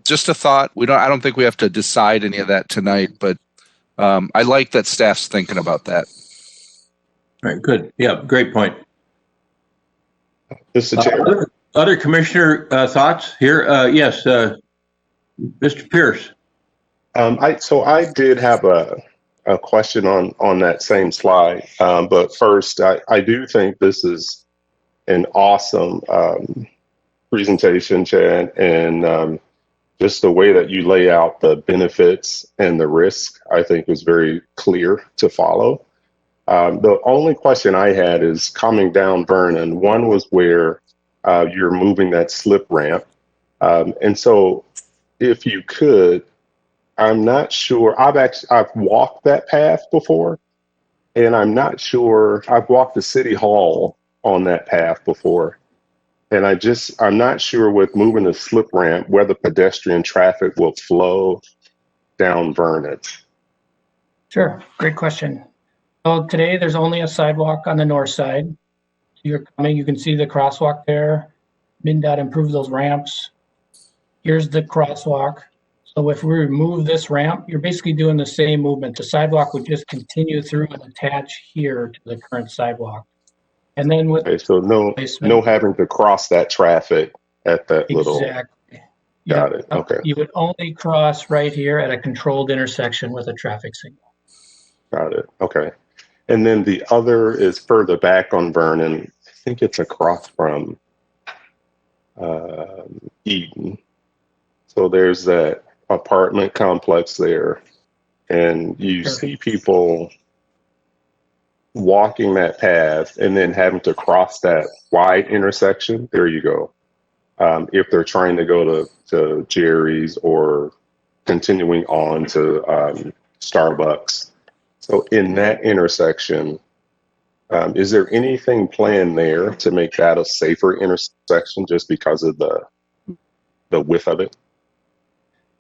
just a thought. I don't think we have to decide any of that tonight, but I like that staff's thinking about that. All right, good. Yeah, great point. Mr. Chair. Other commissioner thoughts here? Yes, Mr. Pierce. I did have a question on that same slide, but first, I do think this is an awesome presentation, Chad, and just the way that you lay out the benefits and the risk, I think, was very clear to follow. The only question I had is coming down Vernon. One was where you're moving that slip ramp. And so if you could, I'm not sure, I've walked that path before, and I'm not sure, I've walked the city hall on that path before. And I'm not sure with moving the slip ramp whether pedestrian traffic will flow down Vernon. Sure, great question. So today there's only a sidewalk on the north side. You're coming, you can see the crosswalk there. MnDOT improved those ramps. Here's the crosswalk. So if we remove this ramp, you're basically doing the same movement. The sidewalk would just continue through and attach here to the current sidewalk. And then with so no having to cross that traffic at that little. Exactly. Got it. Okay. You would only cross right here at a controlled intersection with a traffic signal. Got it. Okay. And then the other is further back on Vernon. I think it's across from Eden. So there's that apartment complex there, and you see people walking that path and then having to cross that wide intersection. There you go. If they're trying to go to Jerry's or continuing on to Starbucks. So in that intersection, is there anything planned there to make that a safer intersection just because of the width of it?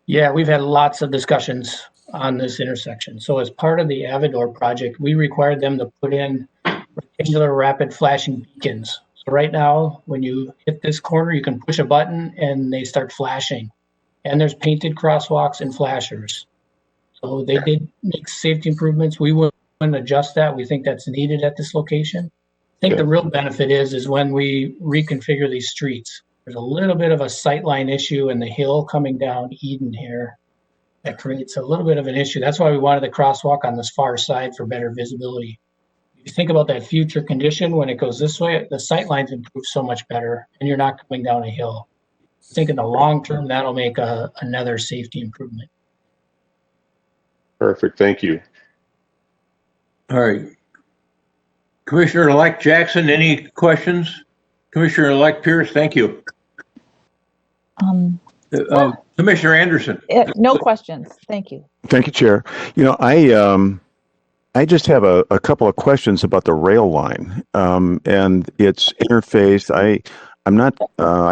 Yeah, we've had lots of discussions on this intersection. So as part of the Avador project, we required them to put in rectangular rapid flashing beacons. So right now, when you hit this corner, you can push a button and they start flashing. And there's painted crosswalks and flashers. So they did make safety improvements. We wouldn't adjust that. We think that's needed at this location. I think the real benefit is when we reconfigure these streets. There's a little bit of a sightline issue in the hill coming down Eden here that creates a little bit of an issue. That's why we wanted the crosswalk on this far side for better visibility. If you think about that future condition, when it goes this way, the sight lines improve so much better and you're not coming down a hill. I think in the long term, that'll make another safety improvement. Perfect. Thank you. All right. Commissioner-elect Jackson, any questions? Commissioner-elect Pierce, thank you. Commissioner Anderson. No questions. Thank you. Thank you, Chair. You know, I just have a couple of questions about the rail line and its interface. I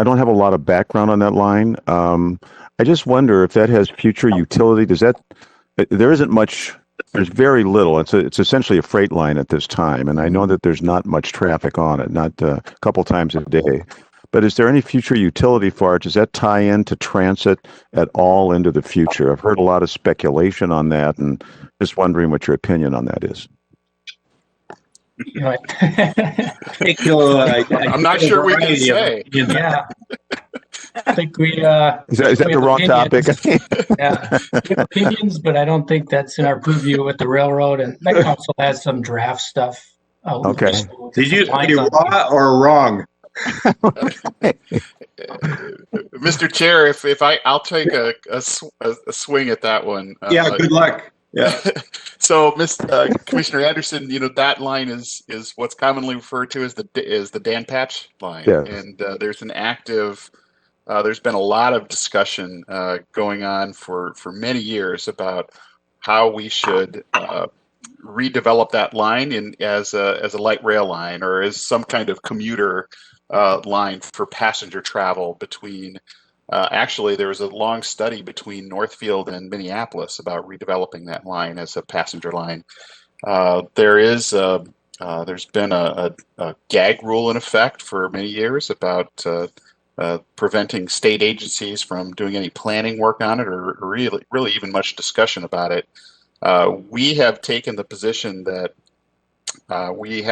don't have a lot of background on that line. I just wonder if that has future utility. There isn't much. There's very little. It's essentially a freight line at this time, and I know that there's not much traffic on it, not a couple times a day. But is there any future utility for it? Does that tie into transit at all into the future? I've heard a lot of speculation on that, and just wondering what your opinion on that is. I'm not sure we can say. Yeah. I think we. Is that the wrong topic? Yeah, we have opinions, but I don't think that's in our purview with the railroad. And that council has some draft stuff. Okay. Did you say raw or wrong? Mr. Chair, if I'll take a swing at that one. Yeah, good luck. Yeah. So, Commissioner Anderson, you know that line is what's commonly referred to as the Dan Patch line, yes. And there's an active. There's been a lot of discussion going on for many years about how we should redevelop that line as a light rail line or as some kind of commuter line for passenger travel between. Actually, there was a long study between Northfield and Minneapolis about redeveloping that line as a passenger line. There's been a gag rule in effect for many years about preventing state agencies from doing any planning work on it or really even much discussion about it. We have taken the position that we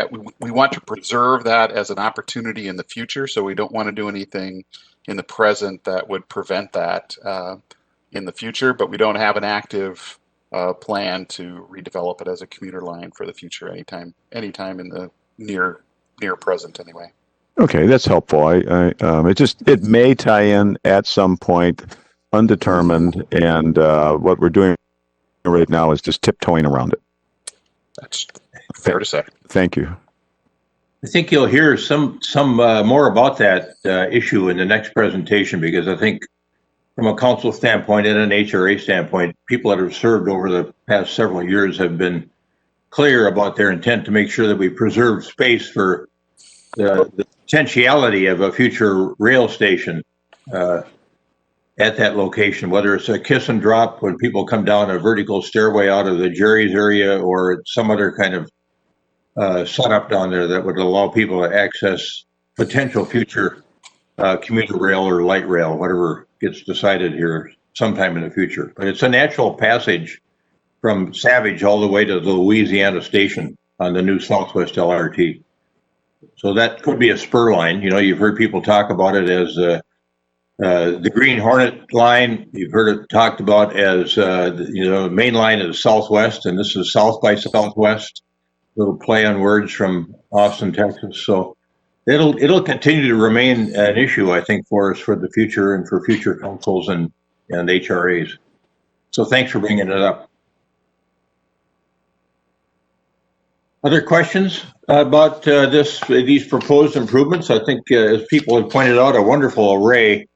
want to preserve that as an opportunity in the future, so we don't want to do anything in the present that would prevent that in the future, but we don't have an active plan to redevelop it as a commuter line for the future anytime in the near present anyway. Okay, that's helpful. It may tie in at some point, undetermined, and what we're doing right now is just tiptoeing around it. That's fair to say. Thank you. I think you'll hear some more about that issue in the next presentation, because I think from a council standpoint and an HRA standpoint, people that have served over the past several years have been clear about their intent to make sure that we preserve space for the potentiality of a future rail station at that location, whether it's a kiss and drop when people come down a vertical stairway out of the Jerry's area or some other kind of setup down there that would allow people to access potential future commuter rail or light rail, whatever gets decided here sometime in the future. But it's a natural passage from Savage all the way to the Louisiana station on the new Southwest LRT. So that could be a spur line. You know, you've heard people talk about it as the Green Hornet line. You've heard it talked about as the main line is Southwest, and this is South by Southwest. Little play on words from Austin, Texas. So it'll continue to remain an issue, I think, for us for the future and for future councils and HRAs. So thanks for bringing it up. Other questions about these proposed improvements? I think, as people have pointed out, a wonderful array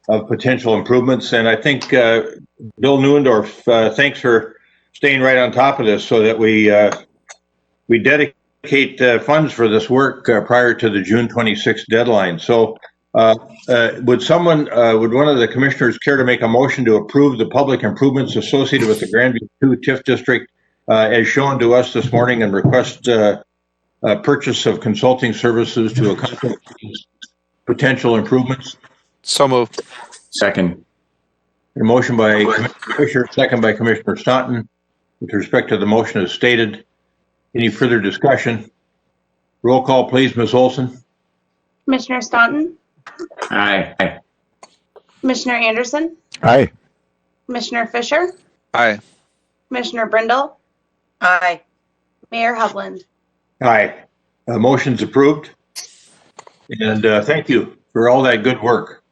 of potential improvements. And I think Bill Neuendorf, thanks for staying right on top of this so that we dedicate funds for this work prior to the June 26th deadline. So Would one of the commissioners care to make a motion to approve the public improvements associated with the Grandview 2 TIF district as shown to us this morning and request purchase of consulting services to accomplish these potential improvements? So moved. Second. A motion by Commissioner Fisher, second by Commissioner Staunton. With respect to the motion as stated, any further discussion? Roll call, please, Ms. Olson. Commissioner Staunton, Aye. Commissioner Anderson, Aye. Commissioner Fisher, Aye. Commissioner Brindle, Aye. Mayor Hovland. Aye. Motion's approved. And thank you for all that good work.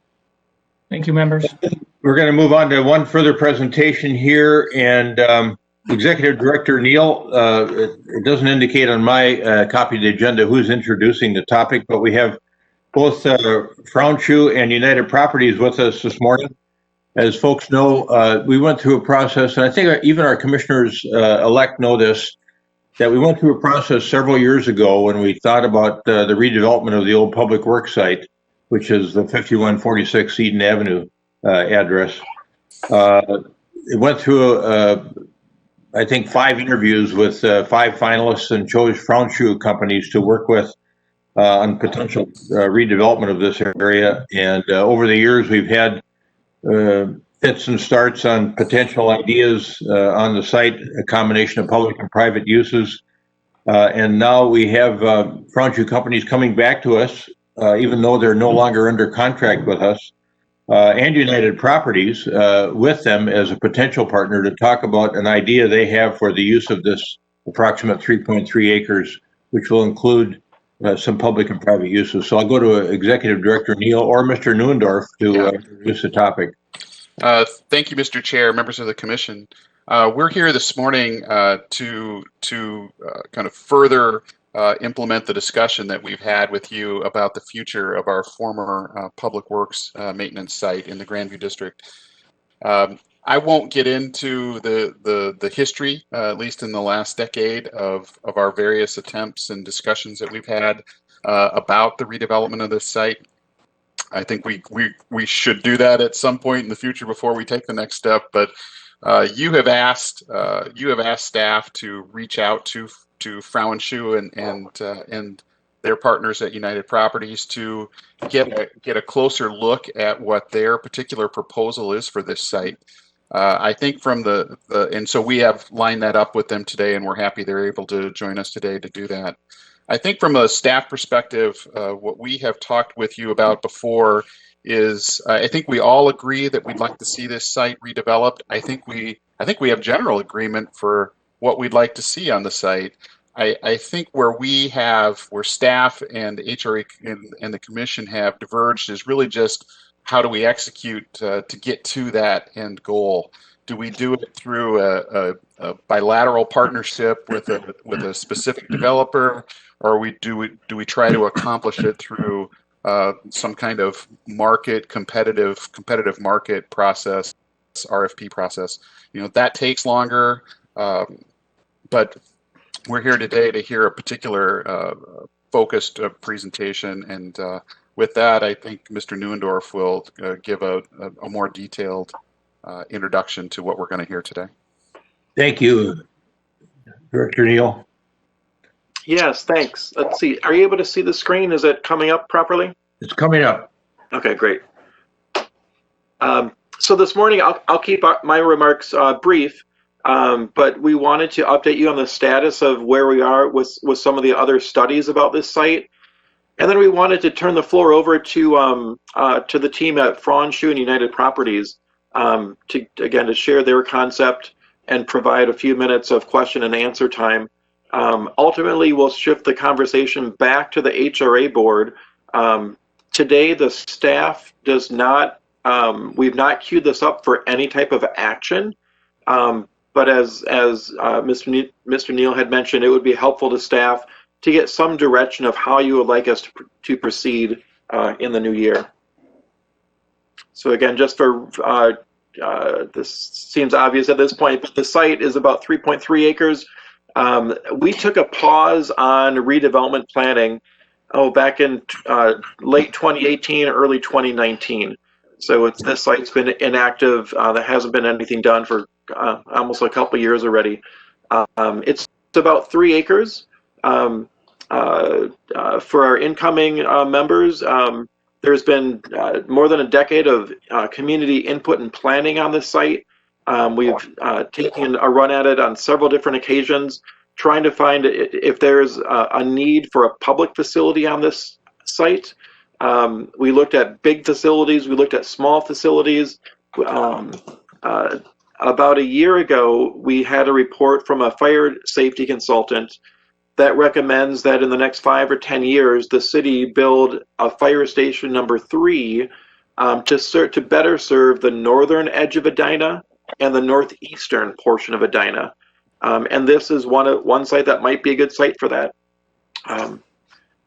Thank you, members. We're going to move on to one further presentation here, and Executive Director Neal, it doesn't indicate on my copy of the agenda who's introducing the topic, but we have both Frauenschuh and United Properties with us this morning. As folks know, we went through a process, and I think even our commissioners elect know this, that we went through a process several years ago when we thought about the redevelopment of the old public works site, which is the 5146 Eden Avenue address. It went through, I think, 5 interviews with 5 finalists and chose Frauenschuh companies to work with on potential redevelopment of this area. And over the years, we've had fits and starts on potential ideas on the site, a combination of public and private uses. And now we have Frauenschuh companies coming back to us, even though they're no longer under contract with us, and United Properties with them as a potential partner to talk about an idea they have for the use of this approximate 3.3 acres, which will include some public and private uses. So I'll go to Executive Director Neal or Mr. Neuendorf to introduce the topic. Thank you, Mr. Chair, members of the Commission. We're here this morning to kind of further implement the discussion that we've had with you about the future of our former public works maintenance site in the Grandview district. I won't get into the history, at least in the last decade, of our various attempts and discussions that we've had about the redevelopment of this site. I think we should do that at some point in the future before we take the next step. But you have asked staff to reach out to Frauenschuh and their partners at United Properties to get a closer look at what their particular proposal is for this site. I think from and so we have lined that up with them today, and we're happy they're able to join us today to do that. I think from a staff perspective, what we have talked with you about before is I think we all agree that we'd like to see this site redeveloped. I think we have general agreement for what we'd like to see on the site. I think where staff and HRA and the Commission have diverged is really just how do we execute to get to that end goal. Do we do it through a bilateral partnership with a specific developer, or do we try to accomplish it through some kind of competitive market process, RFP process? That takes longer, but we're here today to hear a particular focused presentation, and with that, I think Mr. Neuendorf will give a more detailed introduction to what we're going to hear today. Thank you, Director Neal. Yes, thanks. Let's see. Are you able to see the screen? Is it coming up properly? It's coming up. Okay, great. So this morning, I'll keep my remarks brief, but we wanted to update you on the status of where we are with some of the other studies about this site. And then we wanted to turn the floor over to the team at Frauenschuh and United Properties to share their concept and provide a few minutes of question and answer time. Ultimately, we'll shift the conversation back to the HRA board. Today, the staff does not, we've not queued this up for any type of action. But as Mr. Neal had mentioned, it would be helpful to staff to get some direction of how you would like us to proceed in the new year. So again, just for, this seems obvious at this point, but the site is about 3.3 acres. We took a pause on redevelopment planning back in late 2018, early 2019. So this site's been inactive. There hasn't been anything done for almost a couple years already. It's about 3 acres. For our incoming members, there's been more than a decade of community input and planning on this site. We've taken a run at it on several different occasions, trying to find if there's a need for a public facility on this site. We looked at big facilities, we looked at small facilities. About a year ago, we had a report from a fire safety consultant that recommends that in the next 5 or 10 years, the city build a fire station number 3 to better serve the northern edge of Edina and the northeastern portion of Edina. And this is one site that might be a good site for that.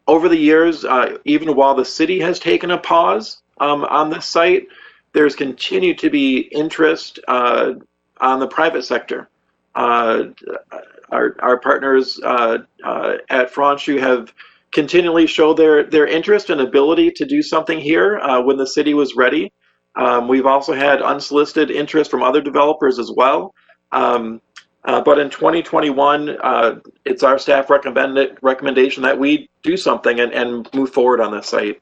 Over the years, even while the city has taken a pause on this site, there's continued to be interest on the private sector. Our partners at Franchu have continually showed their interest and ability to do something here when the city was ready. We've also had unsolicited interest from other developers as well. But in 2021, it's our staff recommendation that we do something and move forward on this site.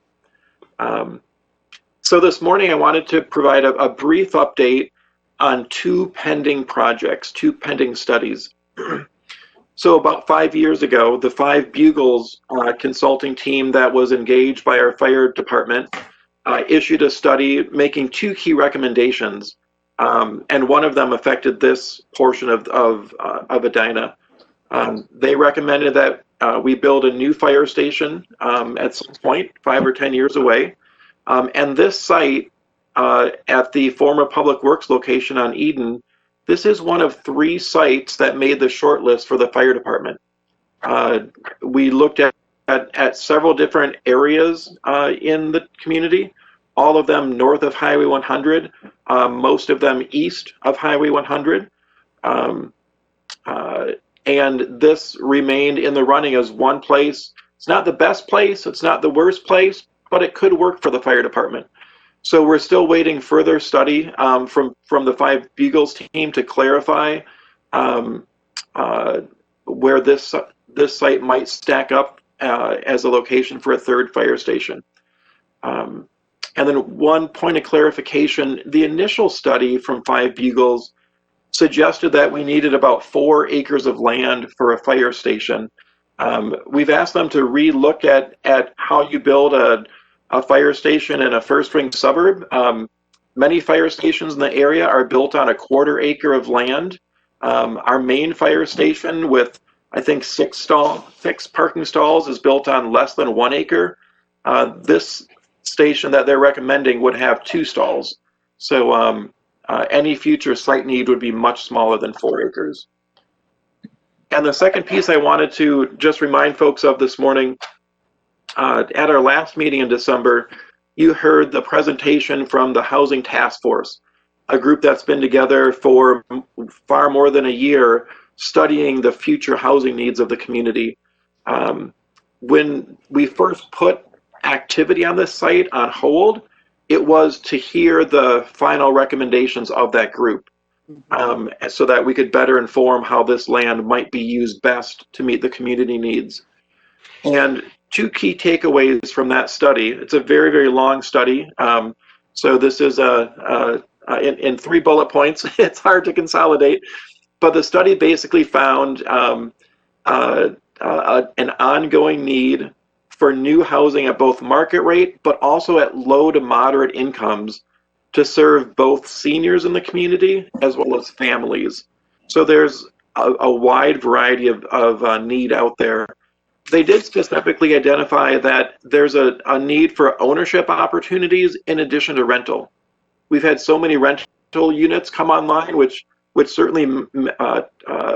So this morning, I wanted to provide a brief update on 2 pending projects, 2 pending studies. So about 5 years ago, the 5 Bugles consulting team that was engaged by our fire department issued a study making 2 key recommendations. And one of them affected this portion of Edina. They recommended that we build a new fire station at some point, 5 or 10 years away. And this site at the former Public Works location on Eden, this is one of 3 sites that made the short list for the fire department. We looked at several different areas in the community, all of them north of Highway 100, most of them east of Highway 100. And this remained in the running as one place. It's not the best place, it's not the worst place, but it could work for the fire department. So we're still waiting further study from the 5 Bugles team to clarify where this site might stack up as a location for a 3rd fire station. And then one point of clarification, the initial study from 5 Bugles suggested that we needed about 4 acres of land for a fire station. We've asked them to re-look at how you build a fire station in a first-ring suburb. Many fire stations in the area are built on a 1/4 acre of land. Our main fire station with, I think, 6 parking stalls is built on less than 1 acre. This station that they're recommending would have 2 stalls. So any future site need would be much smaller than 4 acres. And the second piece I wanted to just remind folks of this morning, at our last meeting in December, you heard the presentation from the Housing Task Force, a group that's been together for far more than a year studying the future housing needs of the community. When we first put activity on this site on hold, it was to hear the final recommendations of that group, so that we could better inform how this land might be used best to meet the community needs. And 2 key takeaways from that study. It's a very, very long study. So this is in 3 bullet points. It's hard to consolidate, but the study basically found an ongoing need for new housing at both market rate, but also at low to moderate incomes to serve both seniors in the community as well as families. So there's a wide variety of need out there. They did specifically identify that there's a need for ownership opportunities in addition to rental. We've had so many rental units come online, which certainly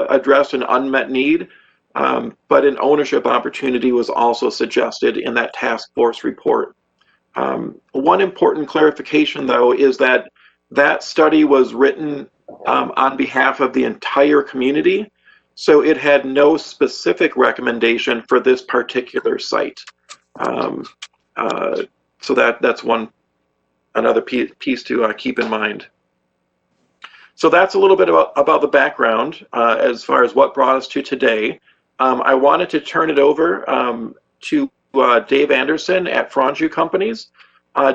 address an unmet need, but an ownership opportunity was also suggested in that task force report. One important clarification, though, is that study was written on behalf of the entire community, so it had no specific recommendation for this particular site. So that's another piece to keep in mind. So that's a little bit about the background as far as what brought us to today. I wanted to turn it over to Dave Anderson at Franju Companies.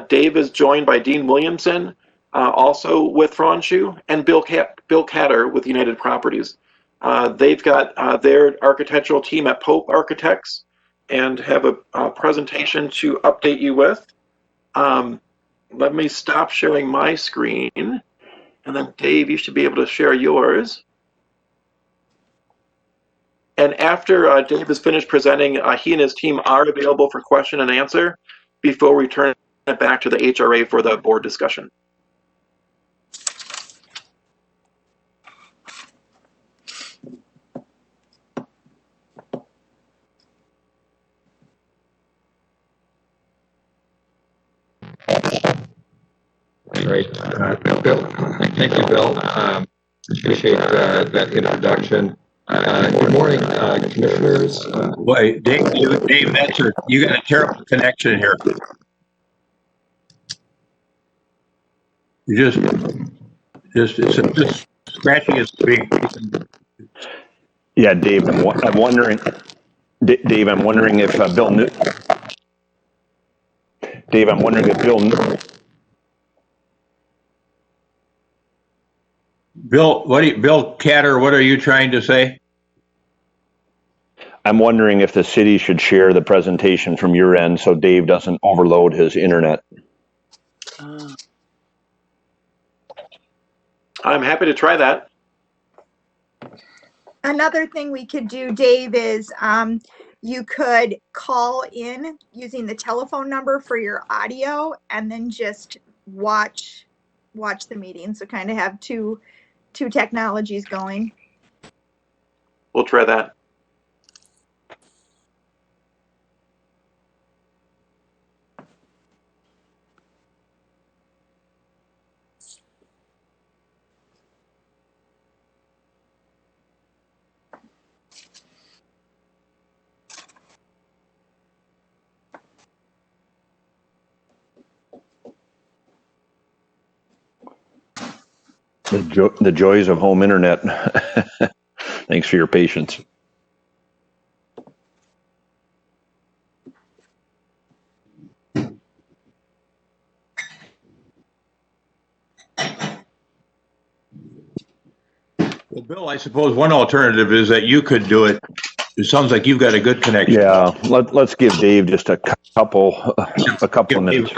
Dave is joined by Dean Williamson, also with Franju, and Bill Catter with United Properties. They've got their architectural team at Pope Architects and have a presentation to update you with. Let me stop sharing my screen, and then Dave, you should be able to share yours. And after Dave is finished presenting, he and his team are available for question and answer before we turn it back to the HRA for the board discussion. Great. Bill, thank you, Bill. Appreciate that introduction. Good morning, commissioners. Boy, Dave, you got a terrible connection here. You just scratching his speak. Yeah, Dave, I'm wondering. Dave, I'm wondering if Bill knew. Dave, I'm wondering if Bill knew. Bill Catter, what are you trying to say? I'm wondering if the city should share the presentation from your end so Dave doesn't overload his internet. I'm happy to try that. Another thing we could do, Dave, is you could call in using the telephone number for your audio and then just watch the meeting. So kind of have two technologies going. We'll try that. The joys of home internet. Thanks for your patience. Well, Bill, I suppose one alternative is that you could do it. It sounds like you've got a good connection. Yeah, let's give Dave just a couple of minutes.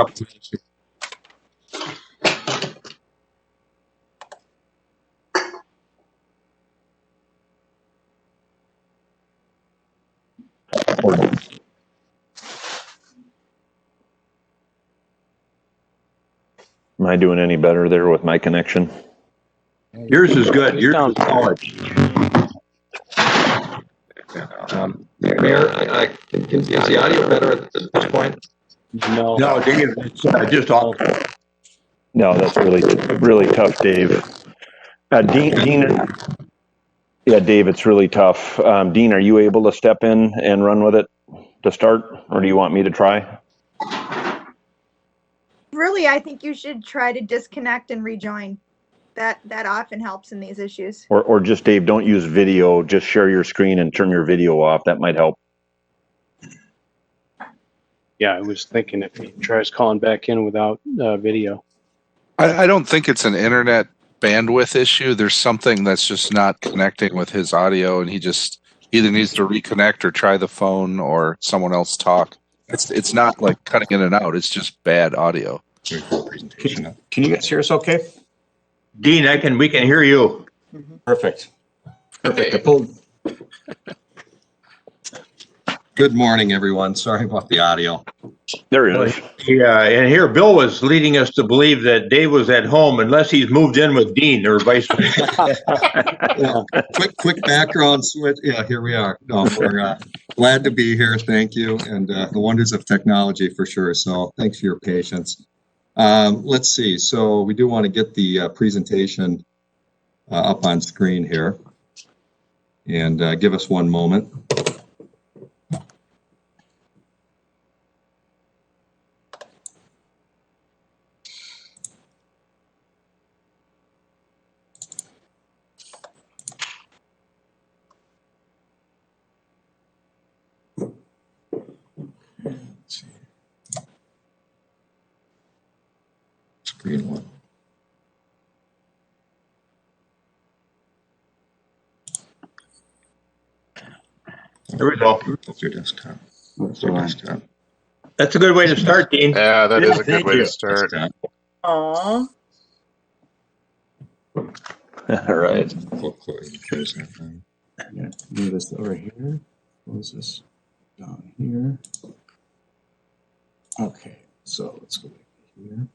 Am I doing any better there with my connection? Yours is good. Yours is solid. Mayor, is the audio better at this point? No, Dave, it's just awful. No, that's really tough, Dave. Dean, yeah, Dave, it's really tough. Dean, are you able to step in and run with it to start, or do you want me to try? Really, I think you should try to disconnect and rejoin. That often helps in these issues. Or just, Dave, don't use video. Just share your screen and turn your video off. That might help. Yeah, I was thinking if he tries calling back in without video. I don't think it's an internet bandwidth issue. There's something that's just not connecting with his audio, and he just either needs to reconnect or try the phone or someone else talk. It's not like cutting in and out. It's just bad audio. Can you guys hear us okay? Dean, we can hear you. Perfect. Perfect. I pulled. Good morning, everyone. Sorry about the audio. There he is. Yeah, and here Bill was leading us to believe that Dave was at home unless he's moved in with Dean or vice versa. Well, quick background switch. Yeah, here we are. No, we're glad to be here. Thank you. And the wonders of technology for sure. So thanks for your patience. Let's see. So we do want to get the presentation up on screen here. And give us one moment. Screen one. There we go. That's your desktop. That's your desktop. That's a good way to start, Dean. Yeah, that is a good Thank way you. to start. Aw. All right. Yeah, move this over here. Close this down here. Okay, so let's go back here.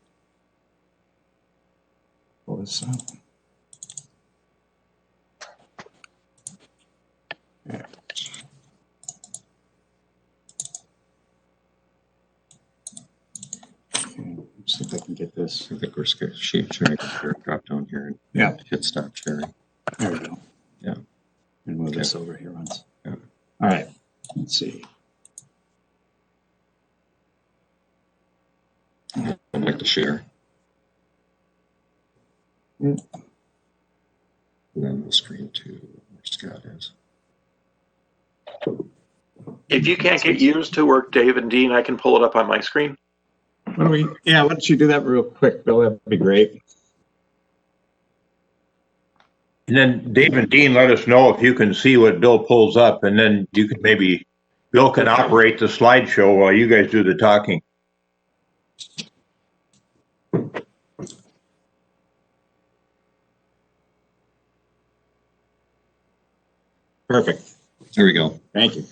Pull this up. Yeah. Okay, let's see if I can get this. I think we're sharing here. Drop down here and hit stop sharing. There we go. Yeah. And move this over here once. Yeah. All right. Let's see. I'd like to share. And then we'll screen to where Scott is. If you can't get yours to work, Dave and Dean, I can pull it up on my screen. Why don't you do that real quick, Bill? That'd be great. And then Dave and Dean, let us know if you can see what Bill pulls up, and then you can Bill can operate the slideshow while you guys do the talking. Perfect. There we go. Thank you.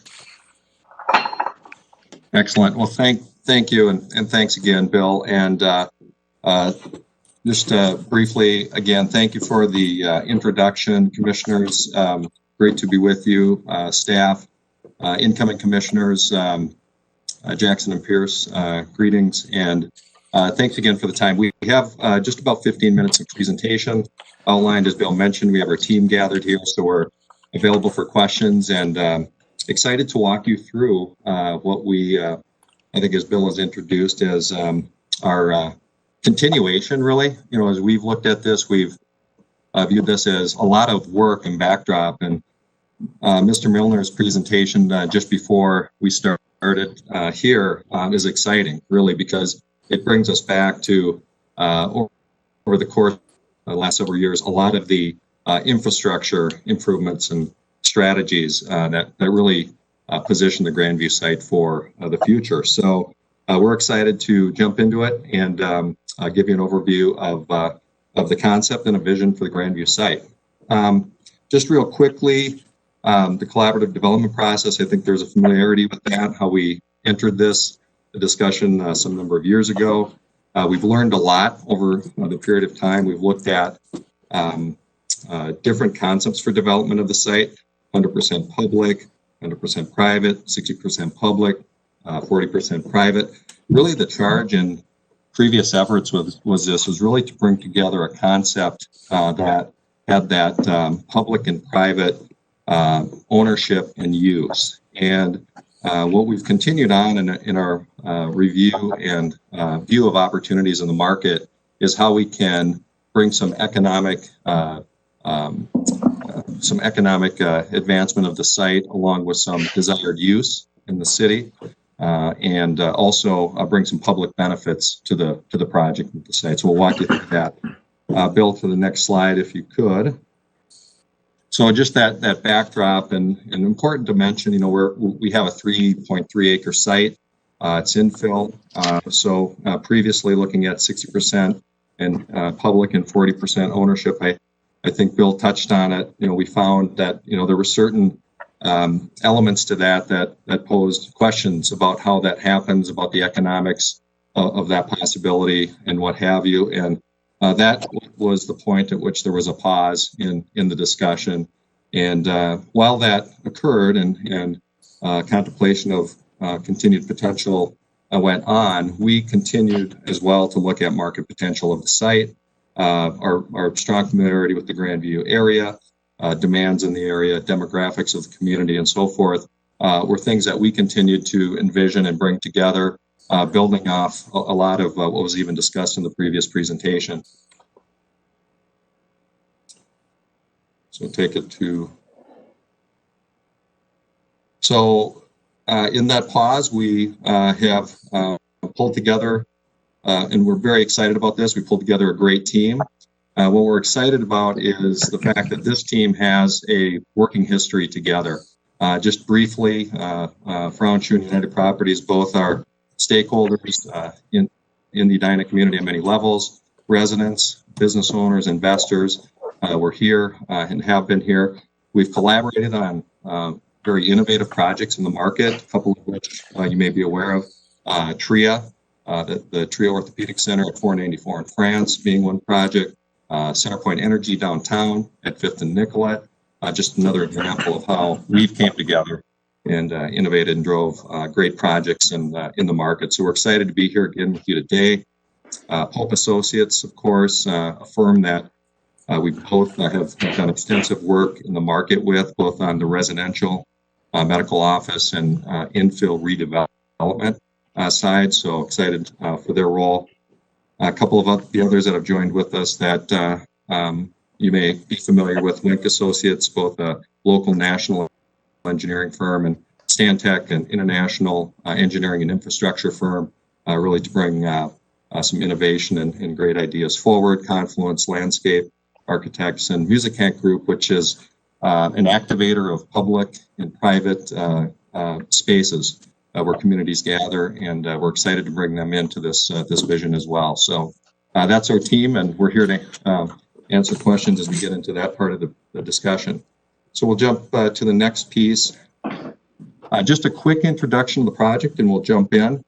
Excellent. Well, thank you, and thanks again, Bill. And just briefly, again, thank you for the introduction, commissioners. Great to be with you, staff, incoming commissioners, Jackson and Pierce. Greetings, and thanks again for the time. We have just about 15 minutes of presentation outlined. As Bill mentioned, we have our team gathered here, so we're available for questions, and excited to walk you through what we, I think, as Bill has introduced, as our continuation, really. You know, as we've looked at this, we've viewed this as a lot of work and backdrop. And Mr. Milner's presentation just before we started here is exciting, really, because it brings us back to, over the course of the last several years, a lot of the infrastructure improvements and strategies that really position the Grandview site for the future. So we're excited to jump into it and give you an overview of the concept and a vision for the Grandview site. Just real quickly, the collaborative development process, I think there's a familiarity with that, how we entered the discussion some number of years ago. We've learned a lot over the period of time. We've looked at different concepts for development of the site: 100% public, 100% private, 60% public, 40% private. Really, the charge in previous efforts was really to bring together a concept that had that public and private ownership and use. And what we've continued on in our review and view of opportunities in the market is how we can bring some economic advancement of the site, along with some desired use in the city, and also bring some public benefits to the project and the site. So we'll walk you through that. Bill, to the next slide, if you could. So just that backdrop, and important to mention, you know, we have a 3.3 acre site. It's infill. So previously looking at 60% and public and 40% ownership. I think Bill touched on it. You know, we found that, you know, there were certain elements to that posed questions about how that happens, about the economics of that possibility and what have you. And that was the point at which there was a pause in the discussion. And while that occurred and contemplation of continued potential went on, we continued as well to look at market potential of the site, our strong familiarity with the Grandview area, demands in the area, demographics of the community, and so forth, were things that we continued to envision and bring together, building off a lot of what was even discussed in the previous presentation. So take it to. So in that pause, we have pulled together and we're very excited about this. We pulled together a great team. What we're excited about is the fact that this team has a working history together. Just briefly, Frauenschuh and United Properties both are stakeholders in the Edina community at many levels, residents, business owners, investors. We're here and have been here. We've collaborated on very innovative projects in the market, a couple of which you may be aware of. TRIA, the TRIA Orthopedic Center at 494 in France being one project. Centerpoint Energy downtown at 5th and Nicollet. Just another example of how we've came together and innovated and drove great projects in the market. So we're excited to be here again with you today. Pope Associates, of course, a firm that we both have done extensive work in the market with, both on the residential, medical office, and infill redevelopment side. So excited for their role. A couple of the others that have joined with us that you may be familiar with, Link Associates, both a local national engineering firm, and Stantec, an international engineering and infrastructure firm, really to bring some innovation and great ideas forward. Confluence Landscape Architects, and Musicant Group, which is an activator of public and private spaces where communities gather, and we're excited to bring them into this vision as well. So that's our team, and we're here to answer questions as we get into that part of the discussion. So we'll jump to the next piece. Just a quick introduction of the project, and we'll jump in.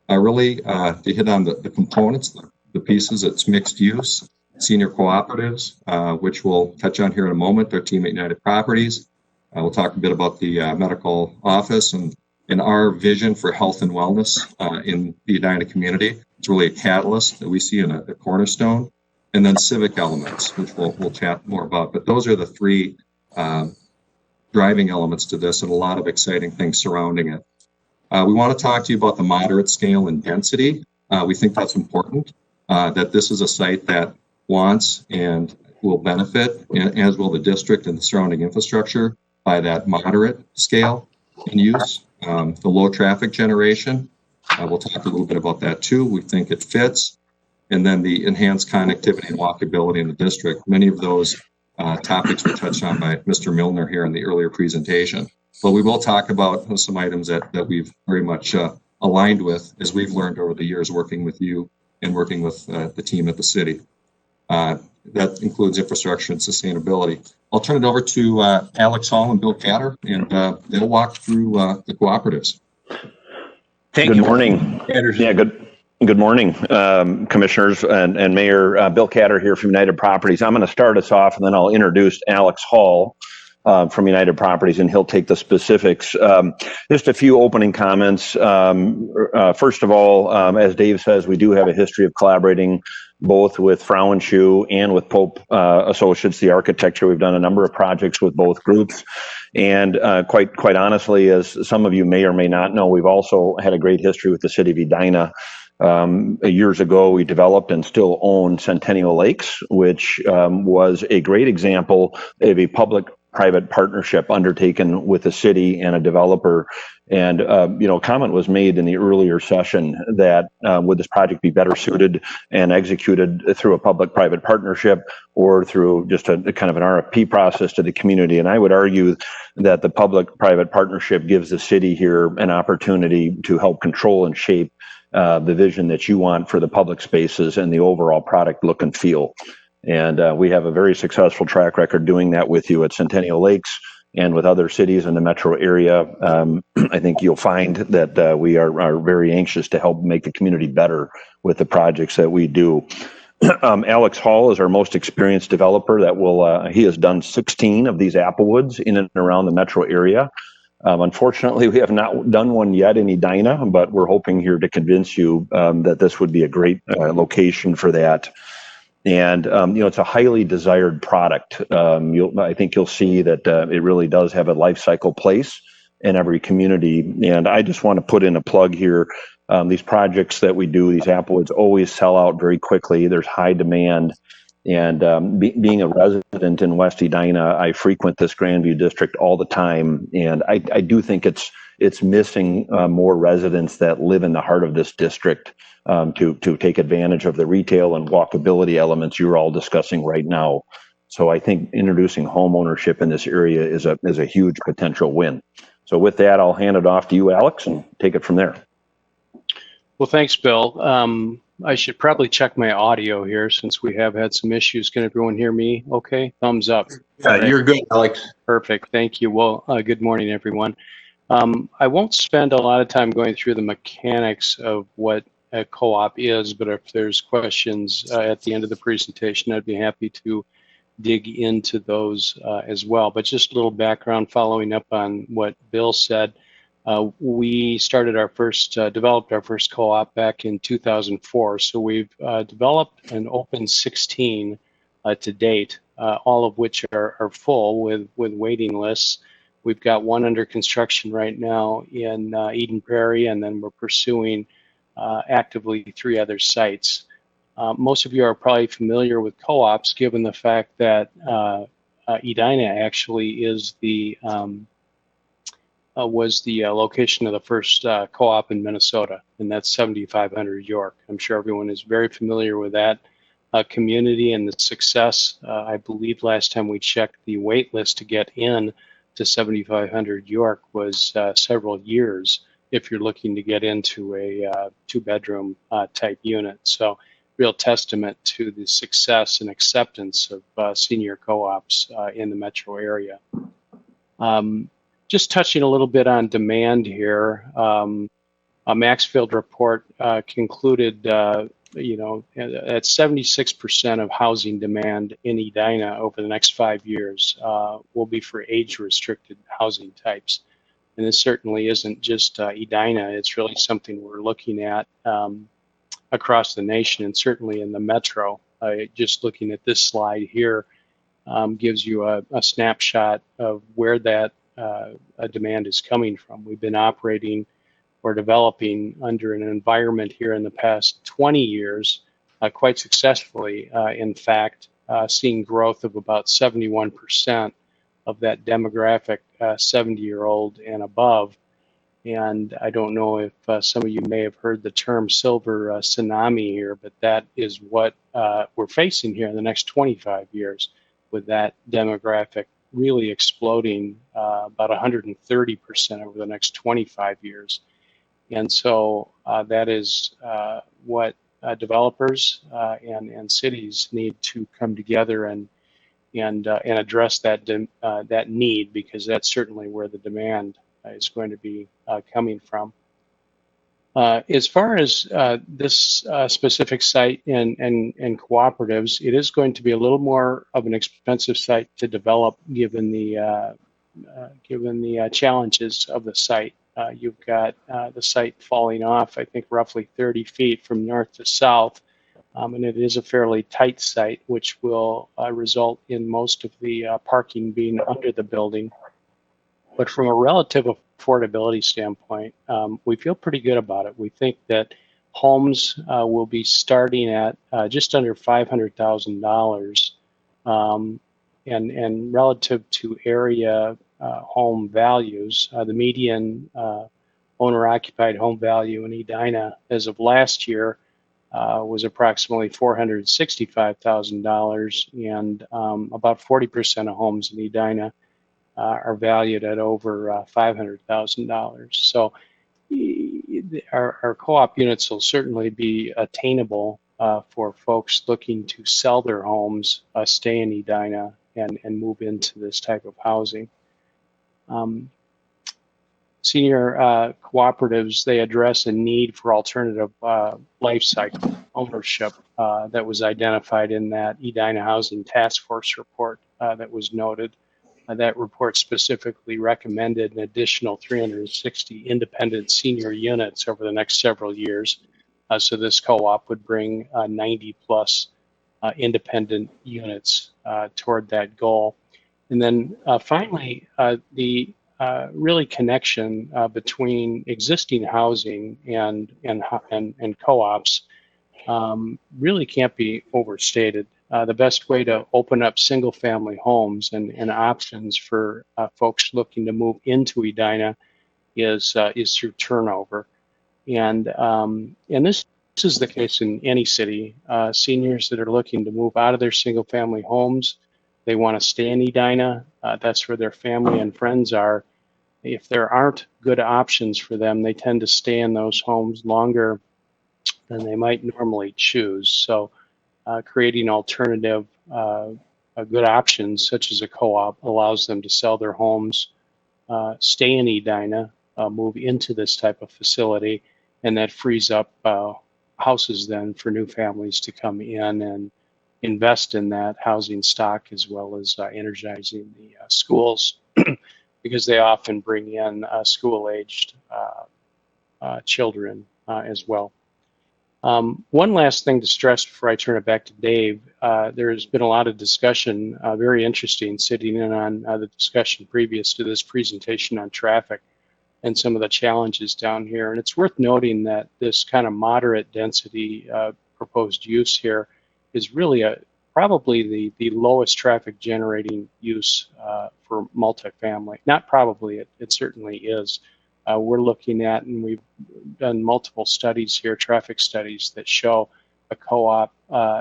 Really to hit on the components, the pieces. It's mixed use, senior cooperatives, which we'll touch on here in a moment. Our team at United Properties. We'll talk a bit about the medical office and our vision for health and wellness in the Edina community. It's really a catalyst that we see in a cornerstone. And then civic elements, which we'll chat more about. But those are the three driving elements to this, and a lot of exciting things surrounding it. We want to talk to you about the moderate scale and density. We think that's important, that this is a site that wants and will benefit, as will the district and the surrounding infrastructure, by that moderate scale and use. The low traffic generation, we'll talk a little bit about that too. We think it fits. And then the enhanced connectivity and walkability in the district. Many of those topics were touched on by Mr. Milner here in the earlier presentation. But we will talk about some items that we've very much aligned with, as we've learned over the years working with you and working with the team at the city. That includes infrastructure and sustainability. I'll turn it over to Alex Hall and Bill Catter, and they'll walk through the cooperatives. Good morning. Yeah, good morning, commissioners and Mayor. Bill Catter here from United Properties. I'm going to start us off, and then I'll introduce Alex Hall from United Properties, and he'll take the specifics. Just a few opening comments. First of all, as Dave says, we do have a history of collaborating both with Frauenschuh and with Pope Associates, the architecture. We've done a number of projects with both groups. And quite honestly, as some of you may or may not know, we've also had a great history with the city of Edina. Years ago, we developed and still own Centennial Lakes, which was a great example of a public-private partnership undertaken with the city and a developer. And, a comment was made in the earlier session that would this project be better suited and executed through a public-private partnership or through just a kind of an RFP process to the community? And I would argue that the public-private partnership gives the city here an opportunity to help control and shape the vision that you want for the public spaces and the overall product look and feel. And we have a very successful track record doing that with you at Centennial Lakes and with other cities in the metro area. I think you'll find that we are very anxious to help make the community better with the projects that we do. Alex Hall is our most experienced developer he has done 16 of these Applewoods in and around the metro area. Unfortunately, we have not done one yet in Edina, but we're hoping here to convince you that this would be a great location for that. And, it's a highly desired product. I think you'll see that it really does have a life cycle place in every community. And I just want to put in a plug here. These projects that we do, these Applewoods, always sell out very quickly. There's high demand. And being a resident in West Edina, I frequent this Grandview district all the time. And I do think it's it's missing more residents that live in the heart of this district to take advantage of the retail and walkability elements you're all discussing right now. So I think introducing home ownership in this area is a huge potential win. So with that, I'll hand it off to you, Alex, and take it from there. Well, thanks, Bill. I should probably check my audio here since we have had some issues. Can everyone hear me okay? Thumbs up. You're good, Alex. Perfect. Thank you. Well, good morning, everyone. I won't spend a lot of time going through the mechanics of what a co-op is, but if there's questions at the end of the presentation, I'd be happy to dig into those as well. But just a little background following up on what Bill said. We started our first, developed our first co-op back in 2004. So we've developed and opened 16 to date, all of which are full with waiting lists. We've got one under construction right now in Eden Prairie, and then we're pursuing actively 3 other sites. Most of you are probably familiar with co-ops, given the fact that Edina actually is the was the location of the first co-op in Minnesota, and that's 7500 York. I'm sure everyone is very familiar with that community and the success. I believe last time we checked, the wait list to get in to 7500 York was several years if you're looking to get into a 2-bedroom type unit. So real testament to the success and acceptance of senior co-ops in the metro area. Just touching a little bit on demand here, a Maxfield report concluded, at 76% of housing demand in Edina over the next 5 years will be for age-restricted housing types. And this certainly isn't just Edina, it's really something we're looking at across the nation and certainly in the metro. Just looking at this slide here gives you a snapshot of where that demand is coming from. We've been operating or developing under an environment here in the past 20 years quite successfully. In fact, seeing growth of about 71% of that demographic 70-year-old and above. And I don't know if some of you may have heard the term silver tsunami here, but that is what we're facing here in the next 25 years with that demographic really exploding about 130% over the next 25 years. And so that is what developers and cities need to come together and address that need, because that's certainly where the demand is going to be coming from. As far as this specific site and cooperatives, it is going to be a little more of an expensive site to develop given the challenges of the site. You've got the site falling off, I think, roughly 30 feet from north to south, and it is a fairly tight site, which will result in most of the parking being under the building. But from a relative affordability standpoint, we feel pretty good about it. We think that homes will be starting at just under $500,000, and relative to area home values, the median owner-occupied home value in Edina as of last year was approximately $465,000, and about 40% of homes in Edina are valued at over $500,000. So our co-op units will certainly be attainable for folks looking to sell their homes, stay in Edina, and move into this type of housing. Senior cooperatives, they address a need for alternative life cycle ownership that was identified in that Edina Housing Task Force report that was noted. That report specifically recommended an additional 360 independent senior units over the next several years. So this co-op would bring 90 plus independent units toward that goal. And then finally, the really connection between existing housing and co-ops really can't be overstated. The best way to open up single-family homes and options for folks looking to move into Edina is through turnover. And this is the case in any city. Seniors that are looking to move out of their single-family homes, they want to stay in Edina. That's where their family and friends are. If there aren't good options for them, they tend to stay in those homes longer than they might normally choose. So creating alternative good options, such as a co-op, allows them to sell their homes, stay in Edina, move into this type of facility, and that frees up houses then for new families to come in and invest in that housing stock, as well as energizing the schools, because they often bring in school-aged children as well. One last thing to stress before I turn it back to Dave. There's been a lot of discussion, very interesting, sitting in on the discussion previous to this presentation on traffic and some of the challenges down here. And it's worth noting that this kind of moderate density proposed use here is really probably the lowest traffic generating use for multifamily. Not probably, it certainly is. We're looking at, and we've done multiple studies here, traffic studies, that show a co-op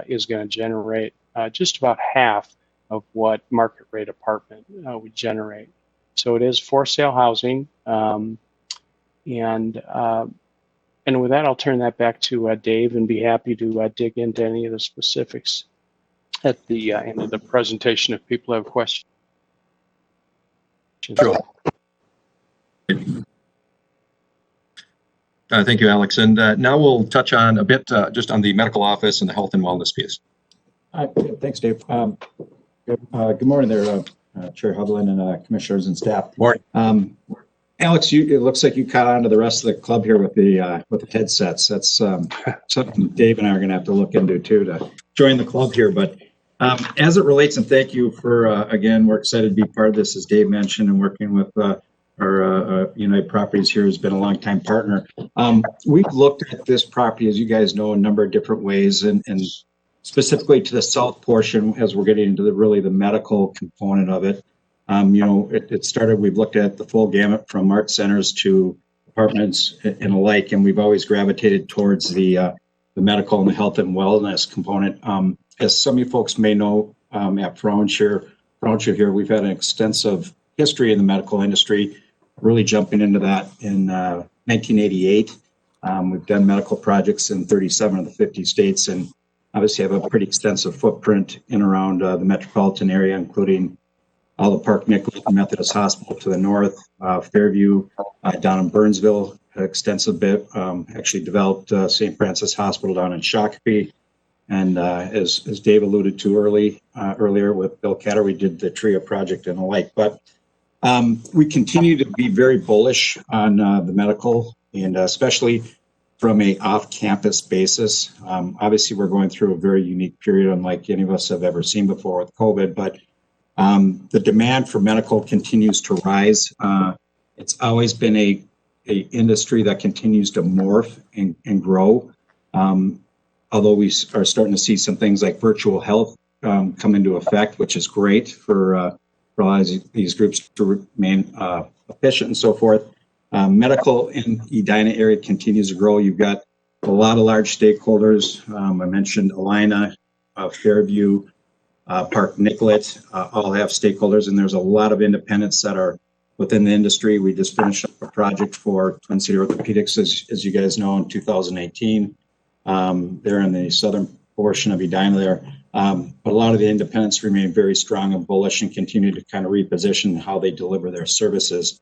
is going to generate just about half of what market rate apartment would generate. So it is for sale housing. And with that, I'll turn that back to Dave and be happy to dig into any of the specifics at the end of the presentation if people have questions. Sure. Thank you, Alex. And now we'll touch on a bit just on the medical office and the health and wellness piece. Thanks, Dave. Good morning there, Chair Hovland and commissioners and staff. Morning. Alex, it looks like you caught on to the rest of the club here with the headsets. That's something Dave and I are going to have to look into too to join the club here. But as it relates, and thank you for again, we're excited to be part of this, as Dave mentioned, and working with our United Properties here has been a longtime partner. We've looked at this property, as you guys know, a number of different ways, and specifically to the south portion, as we're getting into the medical component of it. It started, we've looked at the full gamut from art centers to apartments and alike, and we've always gravitated towards the medical and the health and wellness component. As some of you folks may know, at Frauncher here, we've had an extensive history in the medical industry, really jumping into that in 1988. We've done medical projects in 37 of the 50 states, and obviously have a pretty extensive footprint in around the metropolitan area, including all the Park Nicholas Methodist Hospital to the north, Fairview down in Burnsville, an extensive bit, actually developed St. Francis Hospital down in Shakopee. And as Dave alluded to earlier with Bill Catter, we did the TRIA project and the like. But we continue to be very bullish on the medical, and especially from a off-campus basis. Obviously, we're going through a very unique period, unlike any of us have ever seen before with COVID, but the demand for medical continues to rise. It's always been a industry that continues to morph and grow. Although we are starting to see some things like virtual health come into effect, which is great for these groups to remain efficient and so forth. Medical in Edina area continues to grow. You've got a lot of large stakeholders. I mentioned Alina, Fairview, Park Nicollet, all have stakeholders, and there's a lot of independents that are within the industry. We just finished up a project for Twin City Orthopedics, as you guys know, in 2018. They're in the southern portion of Edina there. But a lot of the independents remain very strong and bullish and continue to kind of reposition how they deliver their services.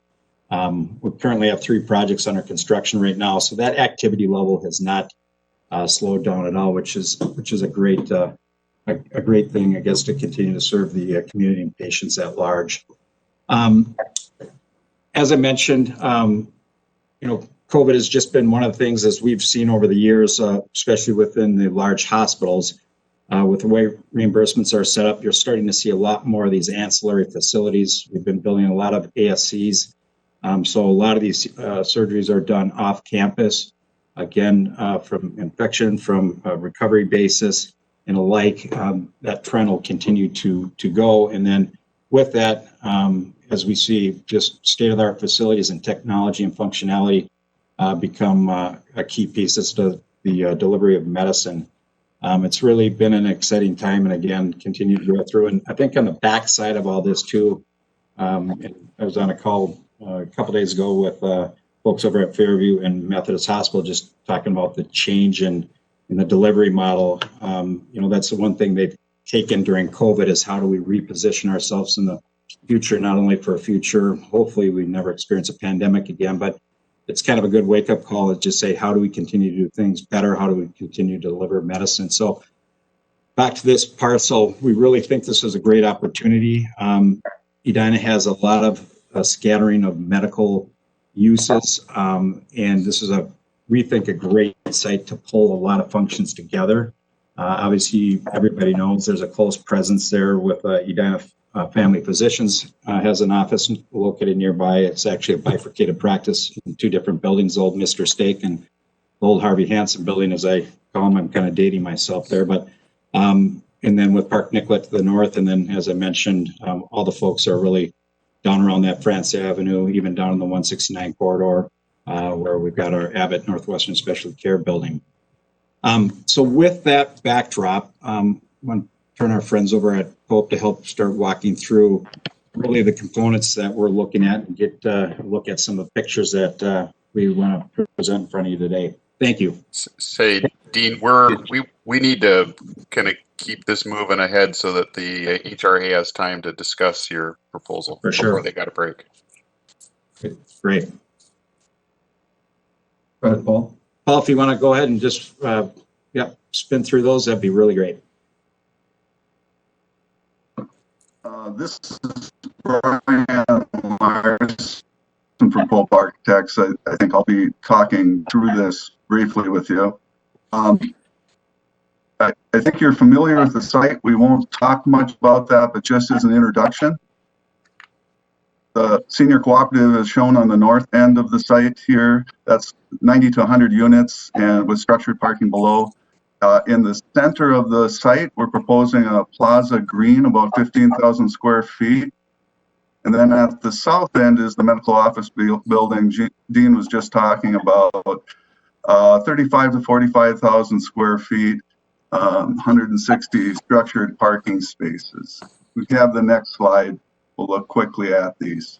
We currently have 3 projects under construction right now, so that activity level has not slowed down at all, which is a great thing, I guess, to continue to serve the community and patients at large. As I mentioned, COVID has just been one of the things, as we've seen over the years, especially within the large hospitals, with the way reimbursements are set up, you're starting to see a lot more of these ancillary facilities. We've been building a lot of ASCs. So a lot of these surgeries are done off campus, again, from infection, from a recovery basis and alike. That trend will continue to go. And then with that, as we see just state-of-the-art facilities and technology and functionality become a key piece to the delivery of medicine. It's really been an exciting time, and again, continue to go through. And I think on the backside of all this too, I was on a call a couple days ago with folks over at Fairview and Methodist Hospital, just talking about the change in the delivery model. That's the one thing they've taken during COVID is how do we reposition ourselves in the future, not only for a future, hopefully we never experience a pandemic again, but it's kind of a good wake-up call to just say, how do we continue to do things better? How do we continue to deliver medicine? So back to this parcel, we really think this is a great opportunity. Edina has a lot of scattering of medical uses, and this is we think a great site to pull a lot of functions together. Obviously, everybody knows there's a close presence there with Edina Family Physicians has an office located nearby. It's actually a bifurcated practice in two different buildings, old Mr. Steak and the old Harvey Hansen building, as I call them. I'm kind of dating myself there, but and then with Park Nicollet to the north, and then as I mentioned, all the folks are really down around that France Avenue, even down in the 169 corridor, where we've got our Abbott Northwestern Specialty Care building. So with that backdrop, I want to turn our friends over at Pope to help start walking through really the components that we're looking at and get a look at some of the pictures that we want to present in front of you today. Thank you. Say, Dean, we need to kind of keep this moving ahead so that the HRA has time to discuss your proposal For sure. before they got a break. Great. Go ahead, Paul. Paul, if you want to go ahead and just spin through those, that'd be really great. This is Brian Myers from Pope Architects. I think I'll be talking through this briefly with you. I think you're familiar with the site. We won't talk much about that, but just as an introduction, the senior cooperative is shown on the north end of the site here. That's 90 to 100 units and with structured parking below. In the center of the site, we're proposing a plaza green, about 15,000 square feet. And then at the south end is the medical office building Dean was just talking about, 35 to 45,000 square feet, 160 structured parking spaces. We have the next slide. We'll look quickly at these.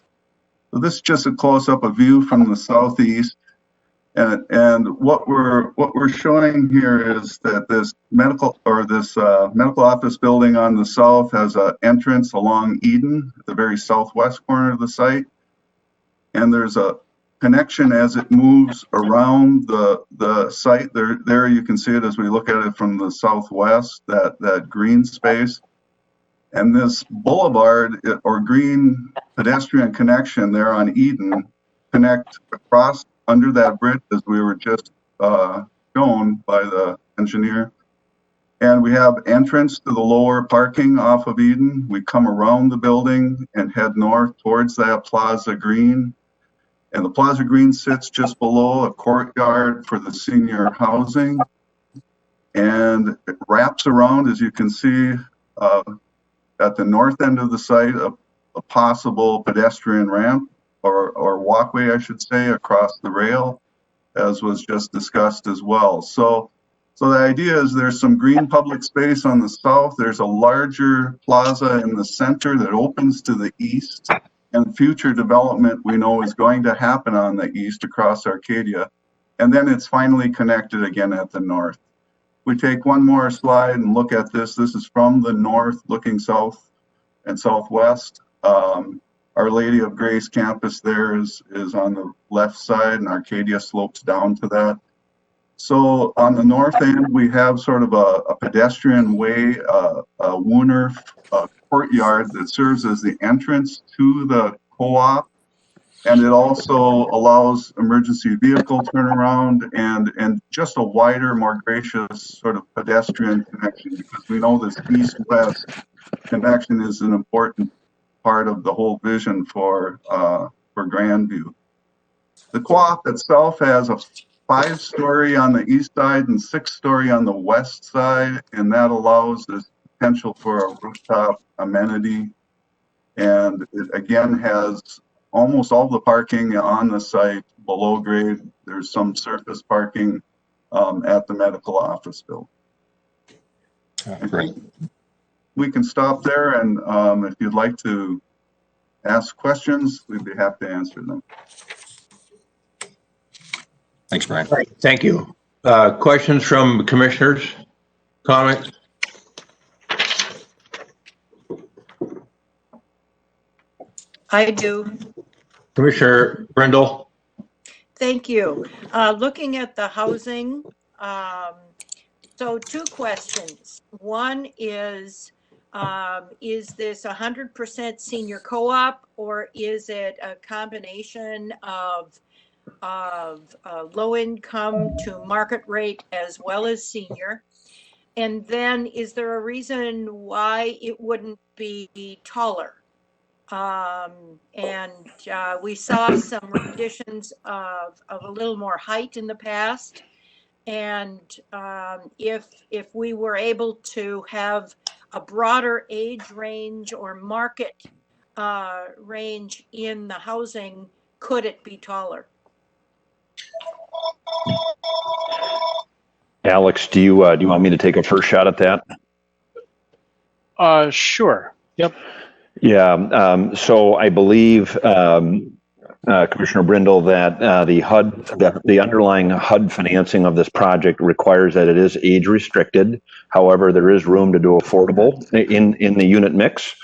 So this is just a close-up, a view from the southeast. And what we're showing here is that this medical office building on the south has an entrance along Eden at the very southwest corner of the site, and there's a connection as it moves around the site. There you can see it as we look at it from the southwest, that green space, and this boulevard or green pedestrian connection there on Eden connect across under that bridge as we were just shown by the engineer. And we have entrance to the lower parking off of Eden. We come around the building and head north towards that Plaza Green. And the Plaza Green sits just below a courtyard for the senior housing. And it wraps around, as you can see, at the north end of the site, a possible pedestrian ramp or walkway, I should say, across the rail, as was just discussed as well. So the idea is there's some green public space on the south. There's a larger plaza in the center that opens to the east, and future development we know is going to happen on the east across Arcadia. And then it's finally connected again at the north. We take one more slide and look at this. This is from the north looking south and southwest. Our Lady of Grace campus there is on the left side, and Arcadia slopes down to that. So on the north end, we have sort of a pedestrian way, a Wooner courtyard that serves as the entrance to the co-op. And it also allows emergency vehicle turnaround and just a wider, more gracious sort of pedestrian connection, because we know this east-west connection is an important part of the whole vision for Grandview. The co-op itself has a 5-story on the east side and 6-story on the west side, and that allows this potential for a rooftop amenity. And it again has almost all the parking on the site below grade. There's some surface parking at the medical office building. Great. We can stop there, and if you'd like to ask questions, we'd be happy to answer them. Thanks, Brian. All right, thank you. Questions from commissioners? Comments? I do. Commissioner Brindle? Thank you. Looking at the housing, so two questions. One is this 100% senior co-op, or is it a combination of low income to market rate as well as senior? And then is there a reason why it wouldn't be taller? We saw some renditions of a little more height in the past. And if we were able to have a broader age range or market range in the housing, could it be taller? Alex, do you want me to take a first shot at that? Sure. Yep. Yeah. So I believe, Commissioner Brindle, that the underlying HUD financing of this project requires that it is age restricted. However, there is room to do affordable in the unit mix.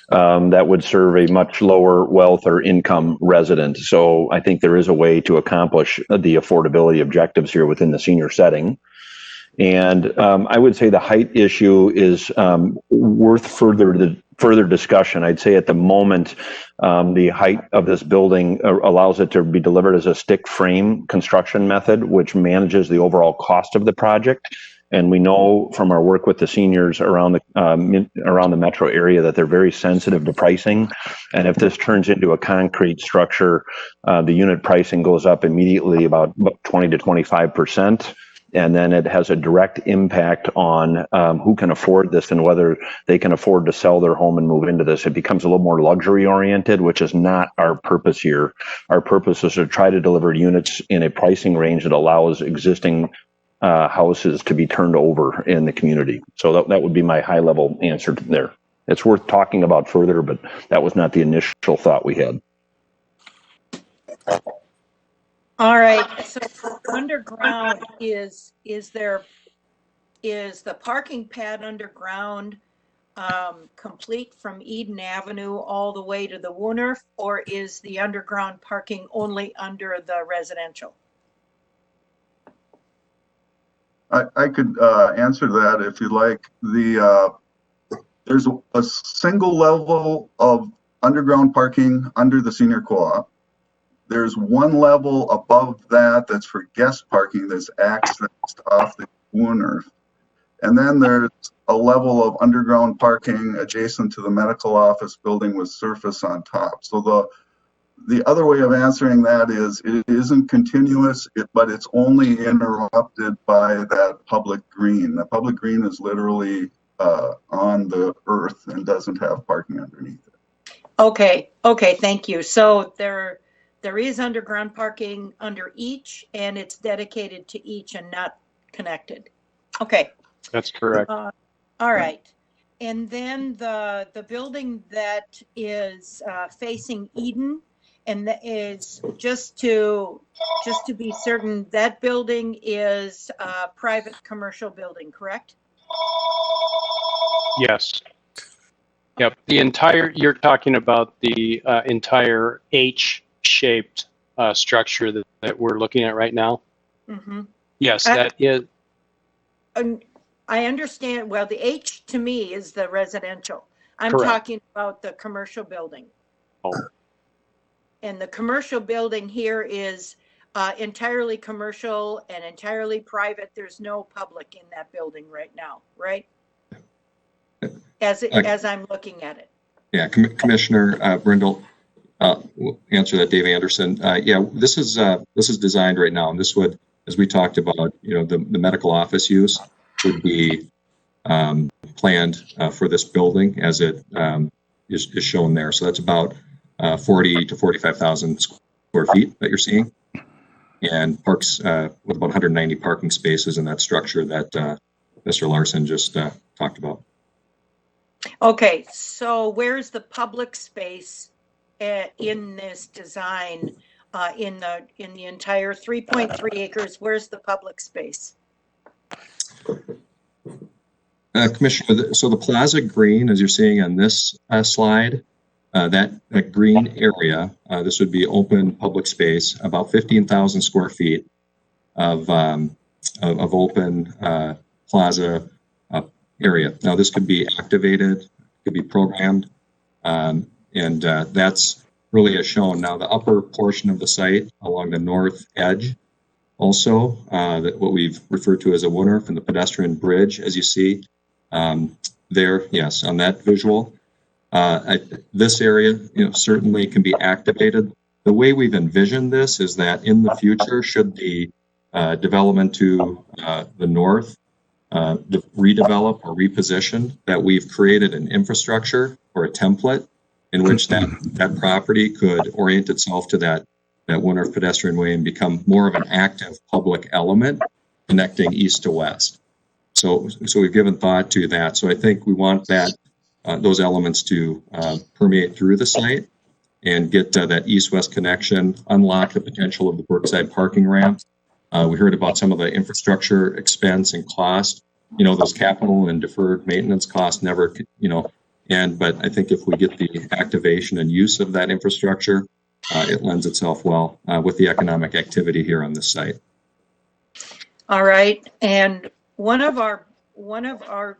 That would serve a much lower wealth or income resident. So I think there is a way to accomplish the affordability objectives here within the senior setting. And I would say the height issue is worth further discussion. I'd say at the moment, the height of this building allows it to be delivered as a stick frame construction method, which manages the overall cost of the project. And we know from our work with the seniors around the metro area that they're very sensitive to pricing. And if this turns into a concrete structure, the unit pricing goes up immediately about 20 to 25%. And then it has a direct impact on who can afford this and whether they can afford to sell their home and move into this. It becomes a little more luxury oriented, which is not our purpose here. Our purpose is to try to deliver units in a pricing range that allows existing houses to be turned over in the community. So that would be my high level answer there. It's worth talking about further, but that was not the initial thought we had. All right. So underground is the parking pad underground complete from Eden Avenue all the way to the Wooners, or is the underground parking only under the residential? I could answer that if you like. There's a single level of underground parking under the senior co-op. There's one level above that that's for guest parking that's accessed off the Wooners. And then there's a level of underground parking adjacent to the medical office building with surface on top. So the other way of answering that is it isn't continuous, but it's only interrupted by that public green. The public green is literally on the earth and doesn't have parking underneath it. Okay, thank you. So there is underground parking under each, and it's dedicated to each and not connected. Okay. That's correct. All right. And then the building that is facing Eden, and that is just to be certain, that building is a private commercial building, correct? Yes. Yep. You're talking about the entire H-shaped structure that we're looking at right now? Mm-hmm. Yes, that is. I understand. Well, the H to me is the residential. I'm Correct. talking about the commercial building. Oh. And the commercial building here is entirely commercial and entirely private. There's no public in that building right now, right? As I'm looking at it. Yeah, Commissioner Brindle, will answer that, Dave Anderson. Yeah, this is designed right now, and this would, as we talked about, the medical office use would be planned for this building as it is shown there. So that's about 40 to 45,000 square feet that you're seeing, and parks with about 190 parking spaces in that structure that Mr. Larson just talked about. Okay, so where's the public space in this design, in the entire 3.3 acres? Where's the public space? Commissioner, so the Plaza Green, as you're seeing on this slide, that green area, this would be open public space, about 15,000 square feet of open plaza area. Now, this could be activated, could be programmed, and that's really as shown. Now, the upper portion of the site along the north edge, also that what we've referred to as a WNRF and the pedestrian bridge, as you see there, yes, on that visual. This area, certainly can be activated. The way we've envisioned this is that in the future, should the development to the north redevelop or reposition, that we've created an infrastructure or a template in which that property could orient itself to that WNRF pedestrian way and become more of an active public element connecting east to west. So we've given thought to that. So I think we want that those elements to permeate through the site and get that east-west connection, unlock the potential of the Brookside parking ramp. We heard about some of the infrastructure expense and cost, those capital and deferred maintenance costs never, but I think if we get the activation and use of that infrastructure, it lends itself well with the economic activity here on this site. All right, and one of our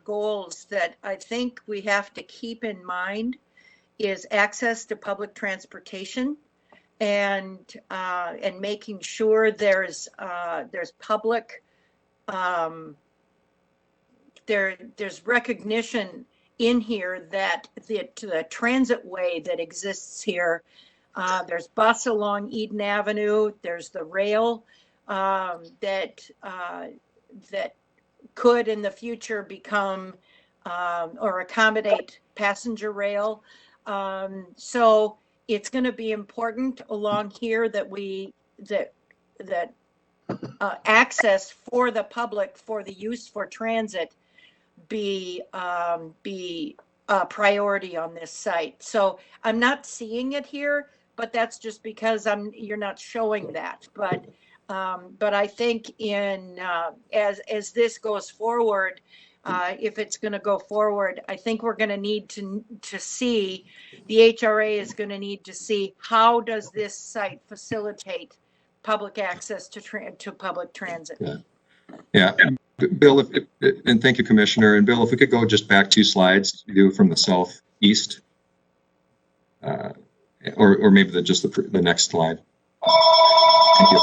goals that I think we have to keep in mind is access to public transportation, and making sure there's public there's recognition in here that the transit way that exists here. There's bus along Eden Avenue. There's the rail that could in the future become or accommodate passenger rail. So it's going to be important along here that access for the public for the use for transit be a priority on this site. So I'm not seeing it here, but that's just because you're not showing that. But I think as this goes forward, if it's going to go forward, I think we're going to need to see, the HRA is going to need to see how does this site facilitate public access to public transit. Yeah. Bill, and thank you, Commissioner. And Bill, if we could go just back 2 slides, do from the southeast, or maybe just the next slide. Thank you.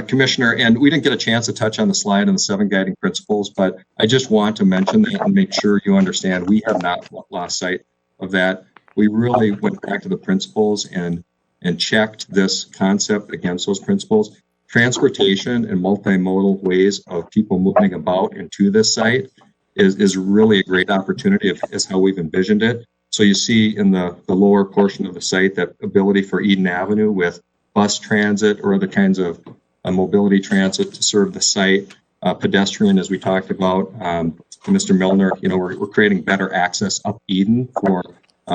Commissioner, and we didn't get a chance to touch on the slide on the 7 guiding principles, but I just want to mention that and make sure you understand we have not lost sight of that. We really went back to the principles and checked this concept against those principles. Transportation and multimodal ways of people moving about into this site is really a great opportunity is how we've envisioned it. So you see in the lower portion of the site that ability for Eden Avenue with bus transit or other kinds of mobility transit to serve the site. Pedestrian, as we talked about, Mr. Milner, we're creating better access up Eden for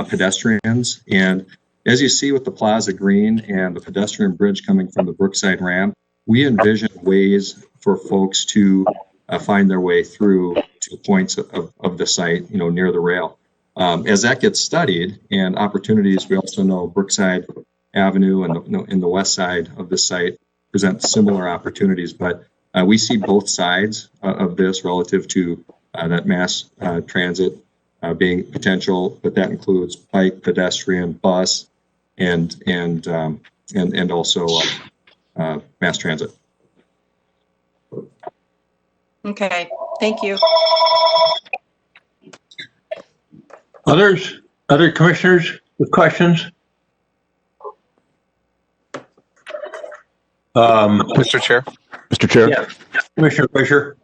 pedestrians. And as you see with the Plaza Green and the pedestrian bridge coming from the Brookside ramp, we envision ways for folks to find their way through to points of the site, near the rail. As that gets studied and opportunities, we also know Brookside Avenue and in the west side of the site present similar opportunities, but we see both sides of this relative to that mass transit being potential, but that includes bike, pedestrian, bus, and also mass transit. Okay, thank you. Other commissioners with questions? Mr. Chair. Mr. Chair. Yes, Commissioner Fisher.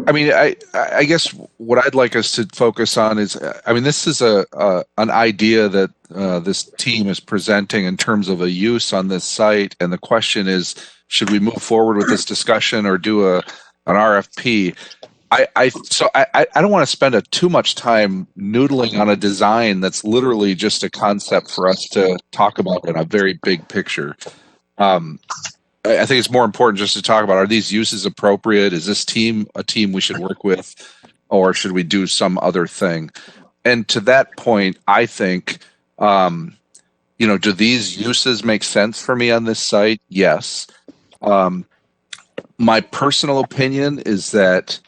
I mean, I guess what I'd like us to focus on is, I mean, this is an idea that this team is presenting in terms of a use on this site, and the question is, should we move forward with this discussion or do an RFP? I don't want to spend too much time noodling on a design that's literally just a concept for us to talk about in a very big picture. I think it's more important just to talk about, are these uses appropriate? Is this team a team we should work with, or should we do some other thing? And to that point, I think, do these uses make sense for me on this site? Yes. My personal opinion is that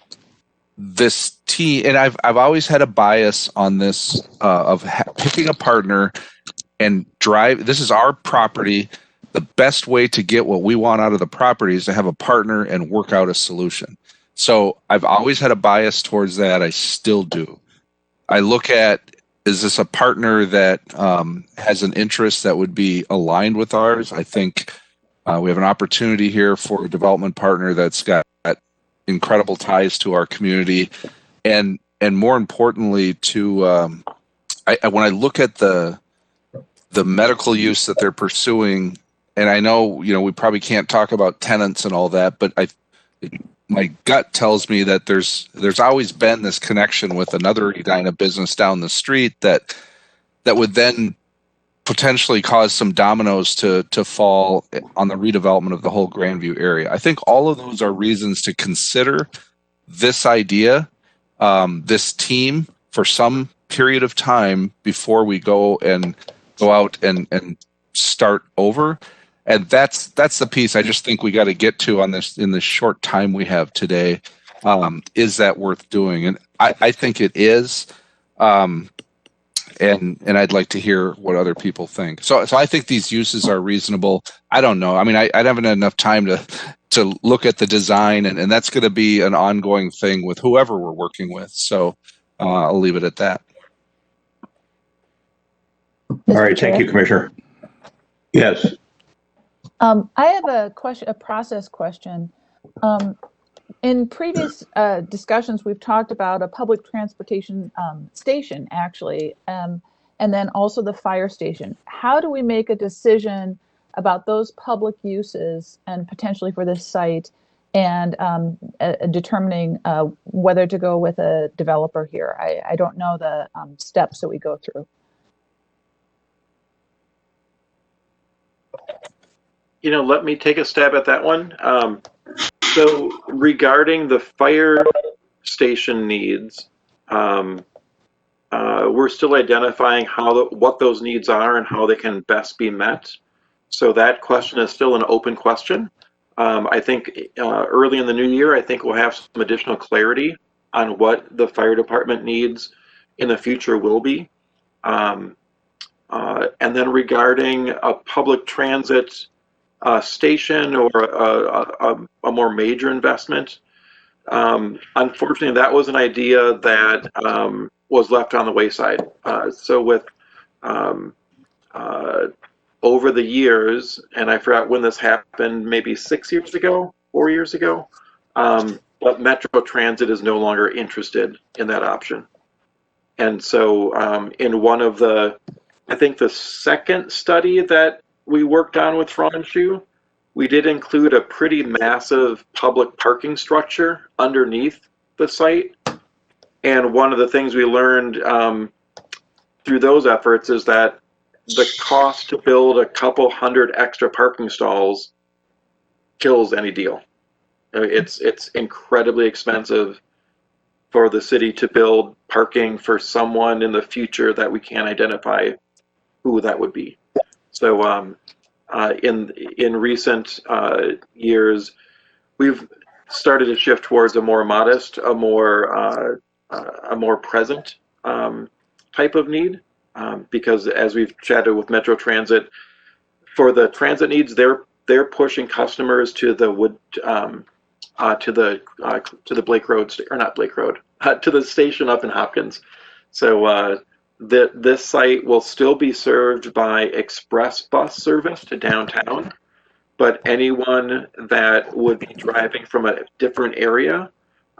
this team, and I've always had a bias on this of picking a partner and drive. This is our property. The best way to get what we want out of the property is to have a partner and work out a solution. So I've always had a bias towards that. I still do. I look at, is this a partner that has an interest that would be aligned with ours? I think we have an opportunity here for a development partner that's got incredible ties to our community, and more importantly, to when I look at the medical use that they're pursuing. And I know, we probably can't talk about tenants and all that, but my gut tells me that there's always been this connection with another Edina business down the street that would then potentially cause some dominoes to fall on the redevelopment of the whole Grandview area. I think all of those are reasons to consider this idea, this team, for some period of time before we go out and start over. And that's the piece I just think we got to get to on this in the short time we have today. Is that worth doing? And I think it is. And I'd like to hear what other people think. So I think these uses are reasonable. I don't know. I mean, I haven't had enough time to look at the design, and that's going to be an ongoing thing with whoever we're working with. So I'll leave it at that. All right. Thank you, Commissioner. Yes. I have a process question. In previous discussions, we've talked about a public transportation station, actually, and then also the fire station. How do we make a decision about those public uses and potentially for this site, and determining whether to go with a developer here? I don't know the steps that we go through. Let me take a stab at that one. So regarding the fire station needs, we're still identifying what those needs are and how they can best be met. So that question is still an open question. I think early in the new year, I think we'll have some additional clarity on what the fire department needs in the future will be. And then regarding a public transit station or a more major investment. Unfortunately, that was an idea that was left on the wayside. So with over the years, and I forgot when this happened, maybe 6 years ago, 4 years ago, but Metro Transit is no longer interested in that option. And so in one of I think the second study that we worked on with Franshu, we did include a pretty massive public parking structure underneath the site. And one of the things we learned through those efforts is that the cost to build a couple hundred extra parking stalls kills any deal. It's incredibly expensive for the city to build parking for someone in the future that we can't identify who that would be. So in recent years, we've started to shift towards a more modest, a more present type of need, because as we've chatted with Metro Transit, for the transit needs, they're pushing customers to the Blake Road, or not Blake Road, to the station up in Hopkins. So this site will still be served by express bus service to downtown, but anyone that would be driving from a different area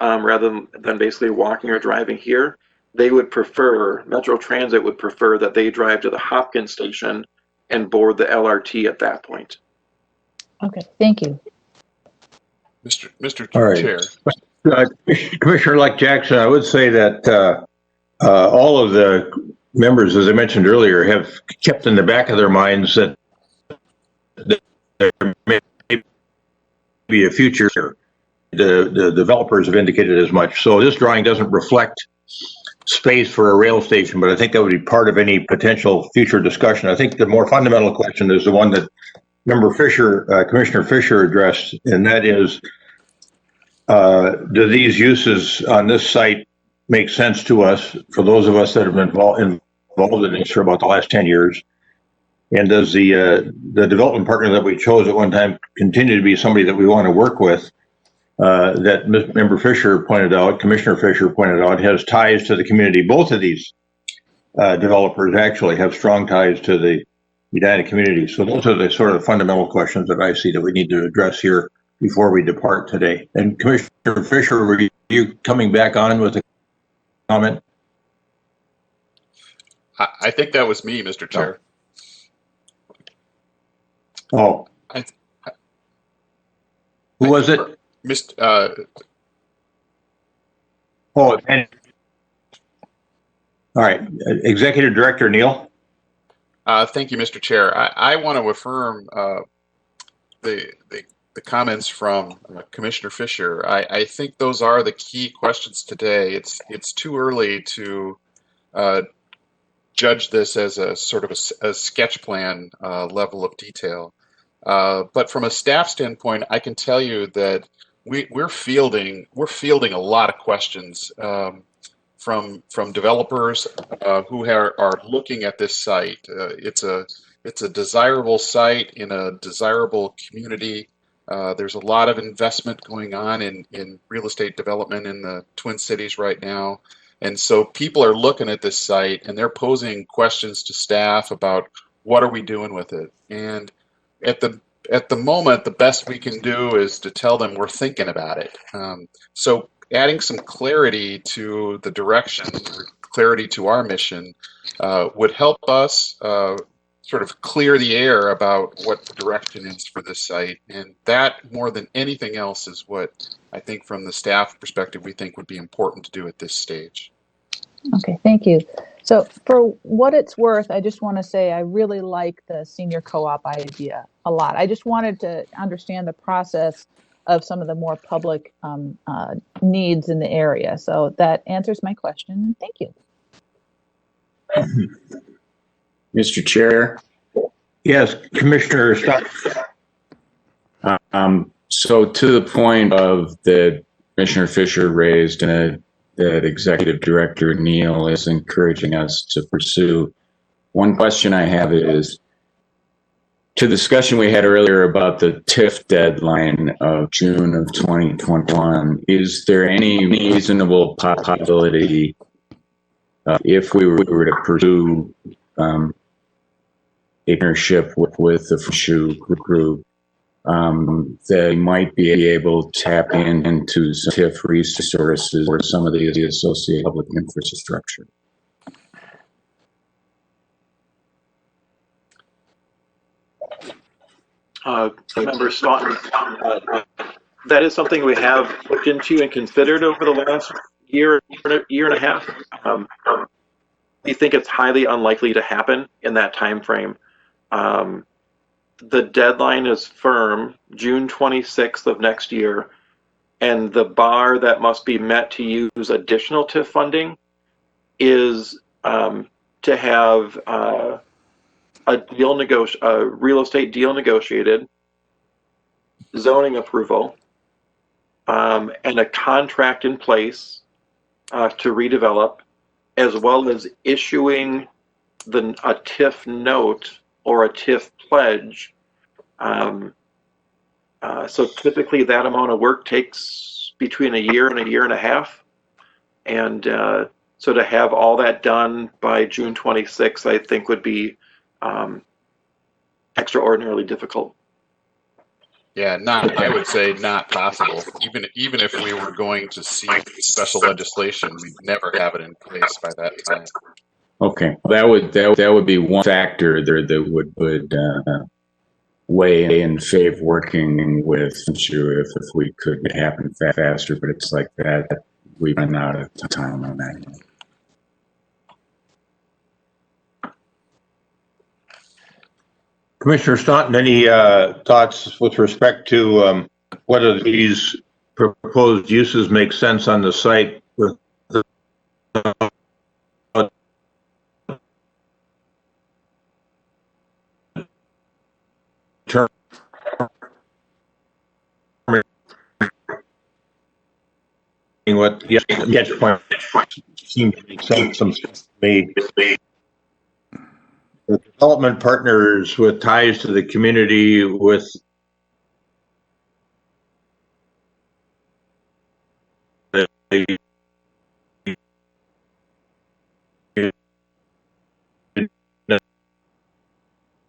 rather than basically walking or driving here. They would prefer, Metro Transit would prefer that they drive to the Hopkins station and board the LRT at that point. Okay, thank you. Mr. All right. Chair. Commissioner-elect Jackson, I would say that all of the members, as I mentioned earlier, have kept in the back of their minds that there may be a future. The developers have indicated as much. So this drawing doesn't reflect space for a rail station, but I think that would be part of any potential future discussion. I think the more fundamental question is the one that Member Fisher, Commissioner Fisher addressed, and that is, do these uses on this site make sense to us, for those of us that have been involved in this for about the last 10 years? And does the development partner that we chose at one time continue to be somebody that we want to work with? That Member Fisher pointed out, Commissioner Fisher pointed out, has ties to the community. Both of these developers actually have strong ties to the Edina community. So those are the sort of fundamental questions that I see that we need to address here before we depart today. And Commissioner Fisher, were you coming back on with a comment? I think that was me, Mr. Chair. Oh. Who was it? All right. Executive Director Neil. Thank you, Mr. Chair. I want to affirm the comments from Commissioner Fisher. I think those are the key questions today. It's too early to judge this as a sort of a sketch plan level of detail. But from a staff standpoint, I can tell you that we're fielding a lot of questions from developers who are looking at this site. It's a desirable site in a desirable community. There's a lot of investment going on in real estate development in the Twin Cities right now. And so people are looking at this site and they're posing questions to staff about what are we doing with it. And at the moment, the best we can do is to tell them we're thinking about it. So adding some clarity to the direction, or clarity to our mission, would help us sort of clear the air about what the direction is for this site. And that, more than anything else, is what I think from the staff perspective we think would be important to do at this stage. Okay, thank you. So for what it's worth, I just want to say I really like the senior co-op idea a lot. I just wanted to understand the process of some of the more public needs in the area. So that answers my question. Thank you. Mr. Chair. Yes, Commissioner Scott. So to the point of that Commissioner Fisher raised and that Executive Director Neil is encouraging us to pursue, one question I have is, to the discussion we had earlier about the TIF deadline of June of 2021, is there any reasonable possibility if we were to pursue a partnership with the Fisher group, they might be able to tap into some TIF resources or some of the associated public infrastructure? Member Staunton, that is something we have looked into and considered over the last year and a half. We think it's highly unlikely to happen in that time frame. The deadline is firm, June 26th of next year, and the bar that must be met to use additional TIF funding is to have a real estate deal negotiated, zoning approval, and a contract in place to redevelop, as well as issuing a TIF note or a TIF pledge. So typically that amount of work takes between a year and a half. And so to have all that done by June 26th, I think would be extraordinarily difficult. Yeah, not. I would say not possible. Even if we were going to seek special legislation, we'd never have it in place by that time. Okay, that would be one factor there that would weigh in favor of working with you if we could make it happen faster. But it's like that we've run out of time on that. Commissioner Staunton, any thoughts with respect to whether these proposed uses make sense on the site with the term what yes point seems to make sense to me. The development partners with ties to the community with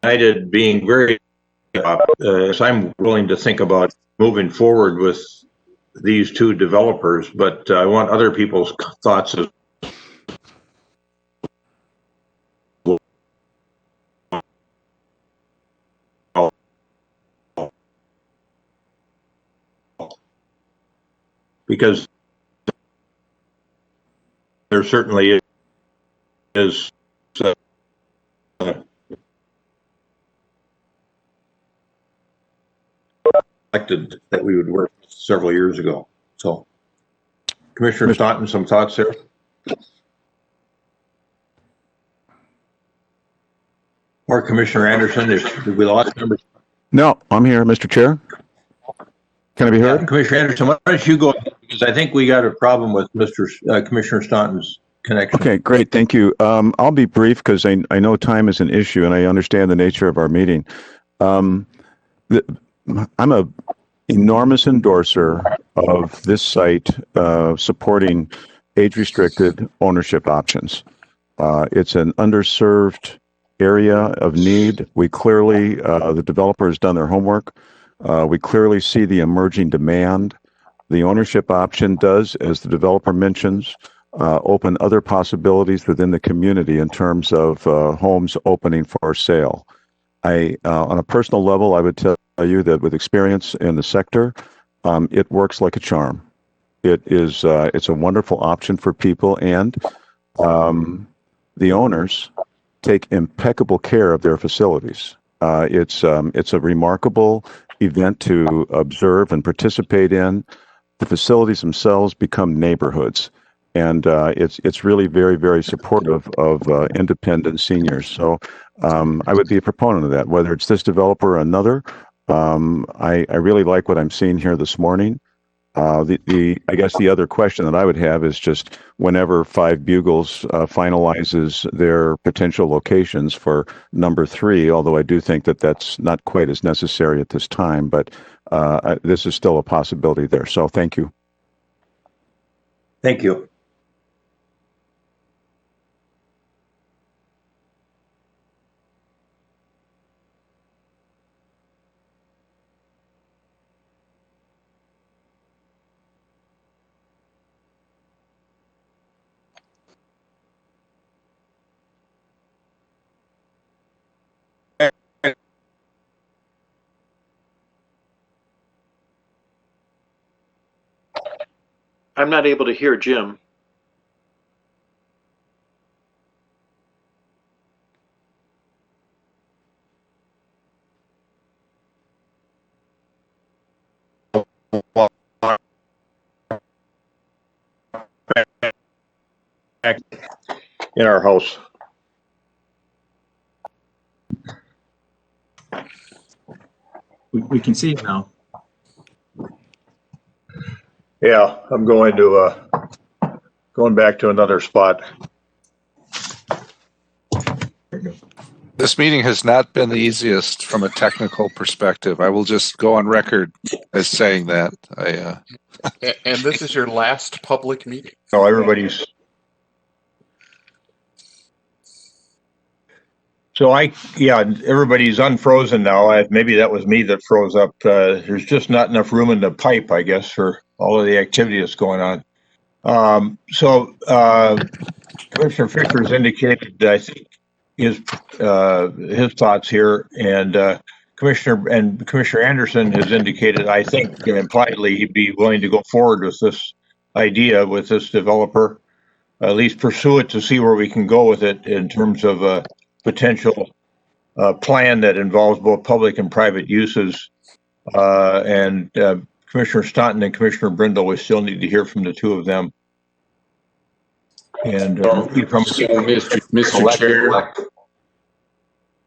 United being very so I'm willing to think about moving forward with these two developers, but I want other people's thoughts as well. Because there certainly is elected that we would work several years ago. So, Commissioner Staunton, some thoughts there? Or Commissioner Anderson, if we lost members. No, I'm here, Mr. Chair. Can I be heard? Yeah, Commissioner Anderson, why don't you go ahead, because I think we got a problem with Commissioner Staunton's connection. Okay, great. Thank you. I'll be brief because I know time is an issue and I understand the nature of our meeting. I'm a enormous endorser of this site supporting age-restricted ownership options. It's an underserved area of need. We clearly, the developer has done their homework. We clearly see the emerging demand. The ownership option does, as the developer mentions, open other possibilities within the community in terms of homes opening for sale. On a personal level, I would tell you that with experience in the sector, it works like a charm. It's a wonderful option for people, and the owners take impeccable care of their facilities. It's a remarkable event to observe and participate in. The facilities themselves become neighborhoods, and it's really very, very supportive of independent seniors. So I would be a proponent of that, whether it's this developer or another. I really like what I'm seeing here this morning. I guess the other question that I would have is just whenever Five Bugles finalizes their potential locations for number 3, although I do think that that's not quite as necessary at this time, but this is still a possibility there. So thank you. Thank you. I'm not able to hear Jim. In our house. We can see it now. Yeah, I'm going back to another spot. This meeting has not been the easiest from a technical perspective. I will just go on record as saying that. And this is your last public meeting? So everybody's. So everybody's unfrozen now. Maybe that was me that froze up. There's just not enough room in the pipe, I guess, for all of the activity that's going on. Commissioner Fisher's indicated, I think, his thoughts here, and Commissioner Anderson has indicated, I think, impliedly, he'd be willing to go forward with this idea with this developer, at least pursue it to see where we can go with it in terms of a potential plan that involves both public and private uses. Commissioner Staunton and Commissioner Brindle, we still need to hear from the two of them. And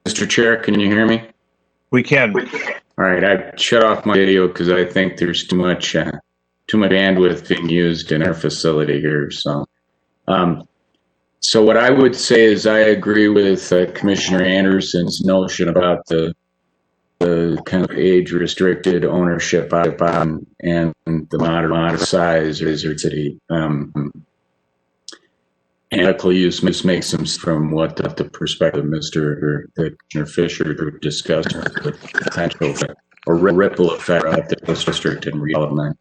Mr. Chair, can you hear me? We can. All right, I shut off my video because I think there's too much bandwidth being used in our facility here. So what I would say is I agree with Commissioner Anderson's notion about the kind of age-restricted ownership and the moderate size or city. Medical use makes sense from what the perspective of Commissioner Fisher discussed, the potential or ripple effect of the district and redevelopment.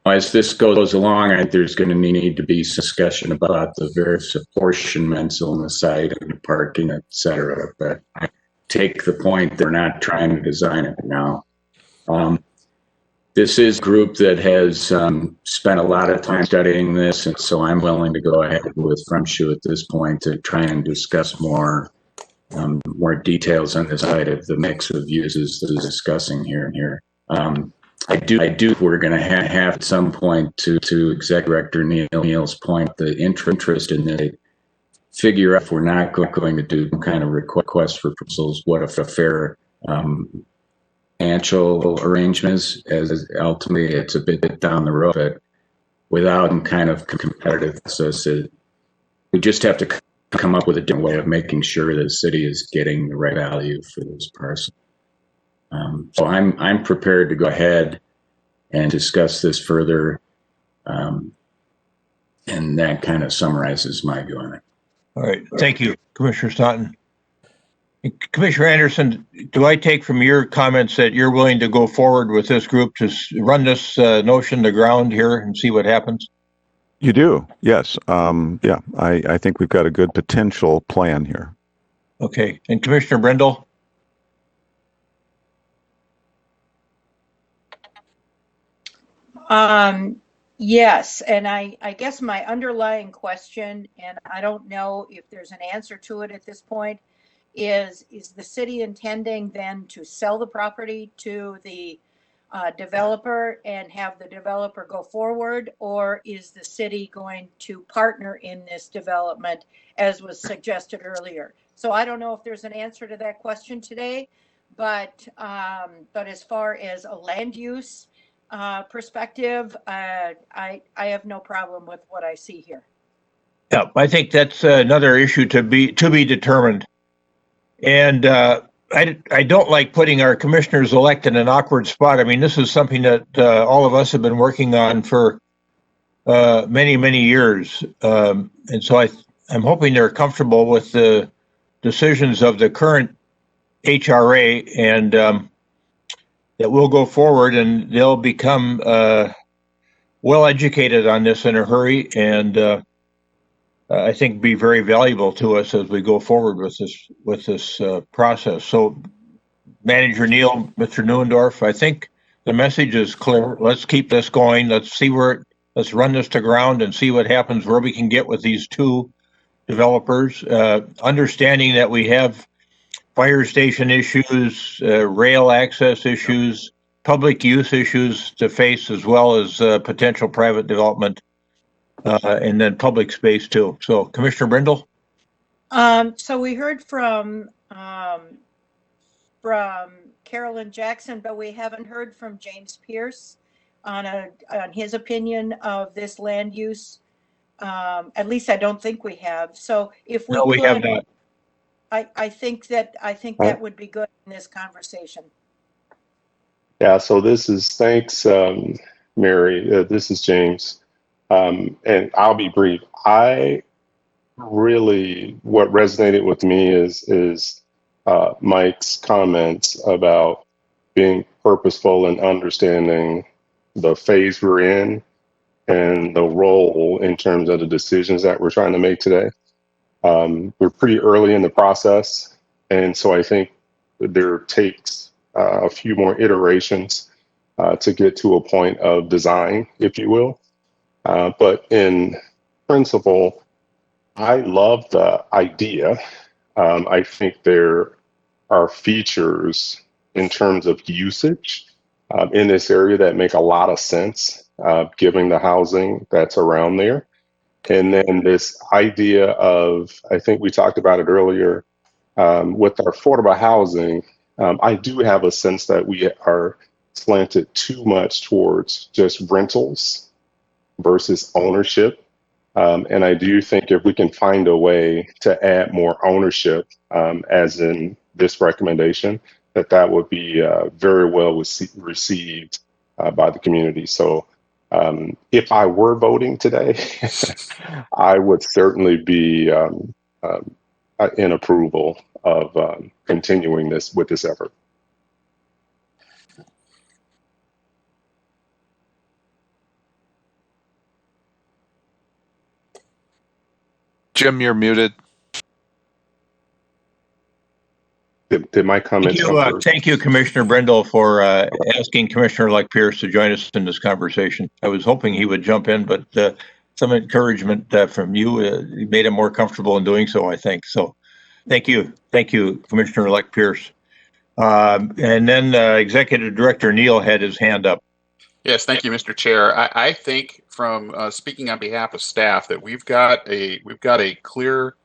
As this goes along, I think there's going to need to be discussion about the various apportionments on the site and the parking, et cetera. But I take the point they're not trying to design it now. This is a group that has spent a lot of time studying this, and so I'm willing to go ahead with Fremshu at this point to try and discuss more details on this side of the mix of uses that is discussing here. I do. We're going to have at some point to Executive Director Neal's point, the interest in it. Figure out if we're not going to do some kind of request for proposals, what if a fair financial arrangements, as ultimately it's a bit down the road, but without some kind of competitive process, we just have to come up with a different way of making sure that the city is getting the right value for this parcel. So I'm prepared to go ahead and discuss this further, and that kind of summarizes my view on it. All right, thank you, Commissioner Staunton. Commissioner Anderson, do I take from your comments that you're willing to go forward with this group to run this notion to ground here and see what happens? You do, yes. I think we've got a good potential plan here. Okay, and Commissioner Brindle? Yes, and I guess my underlying question, and I don't know if there's an answer to it at this point, is the city intending then to sell the property to the developer and have the developer go forward, or is the city going to partner in this development as was suggested earlier? So I don't know if there's an answer to that question today, but as far as a land use perspective, I have no problem with what I see here. Yeah, I think that's another issue to be determined. And I don't like putting our commissioners-elect in an awkward spot. I mean, this is something that all of us have been working on for many, many years. And so I'm hoping they're comfortable with the decisions of the current HRA, and that we'll go forward and they'll become well educated on this in a hurry, and I think be very valuable to us as we go forward with this process. So, Manager Neal, Mr. Neuendorf, I think the message is clear. Let's keep this going. Let's run this to ground and see what happens, where we can get with these two developers, understanding that we have fire station issues, rail access issues, public use issues to face, as well as potential private development, and then public space too. So, Commissioner Brindle? So we heard from Carolyn Jackson, but we haven't heard from James Pierce on his opinion of this land use. At least I don't think we have. So if we we have not. I think that would be good in this conversation. Yeah, so thanks, Mary. This is James. And I'll be brief. really what resonated with me is Mike's comments about being purposeful and understanding the phase we're in and the role in terms of the decisions that we're trying to make today. We're pretty early in the process, and so I think there takes a few more iterations to get to a point of design, if you will. But in principle, I love the idea. I think there are features in terms of usage in this area that make a lot of sense, given the housing that's around there. And then this idea of, I think we talked about it earlier, with our affordable housing, I do have a sense that we are slanted too much towards just rentals versus ownership. And I do think if we can find a way to add more ownership, as in this recommendation, that would be very well received by the community. So if I were voting today, I would certainly be in approval of continuing this with this effort. Jim, you're muted. Did my comments come through? Thank you, Commissioner Brindle, for asking Commissioner Pierce to join us in this conversation. I was hoping he would jump in, but some encouragement from you made him more comfortable in doing so, I think. So thank you, Commissioner Pierce. And then Executive Director Neal had his hand up. Yes, thank you, Mr. Chair. I think from speaking on behalf of staff that we've got a clear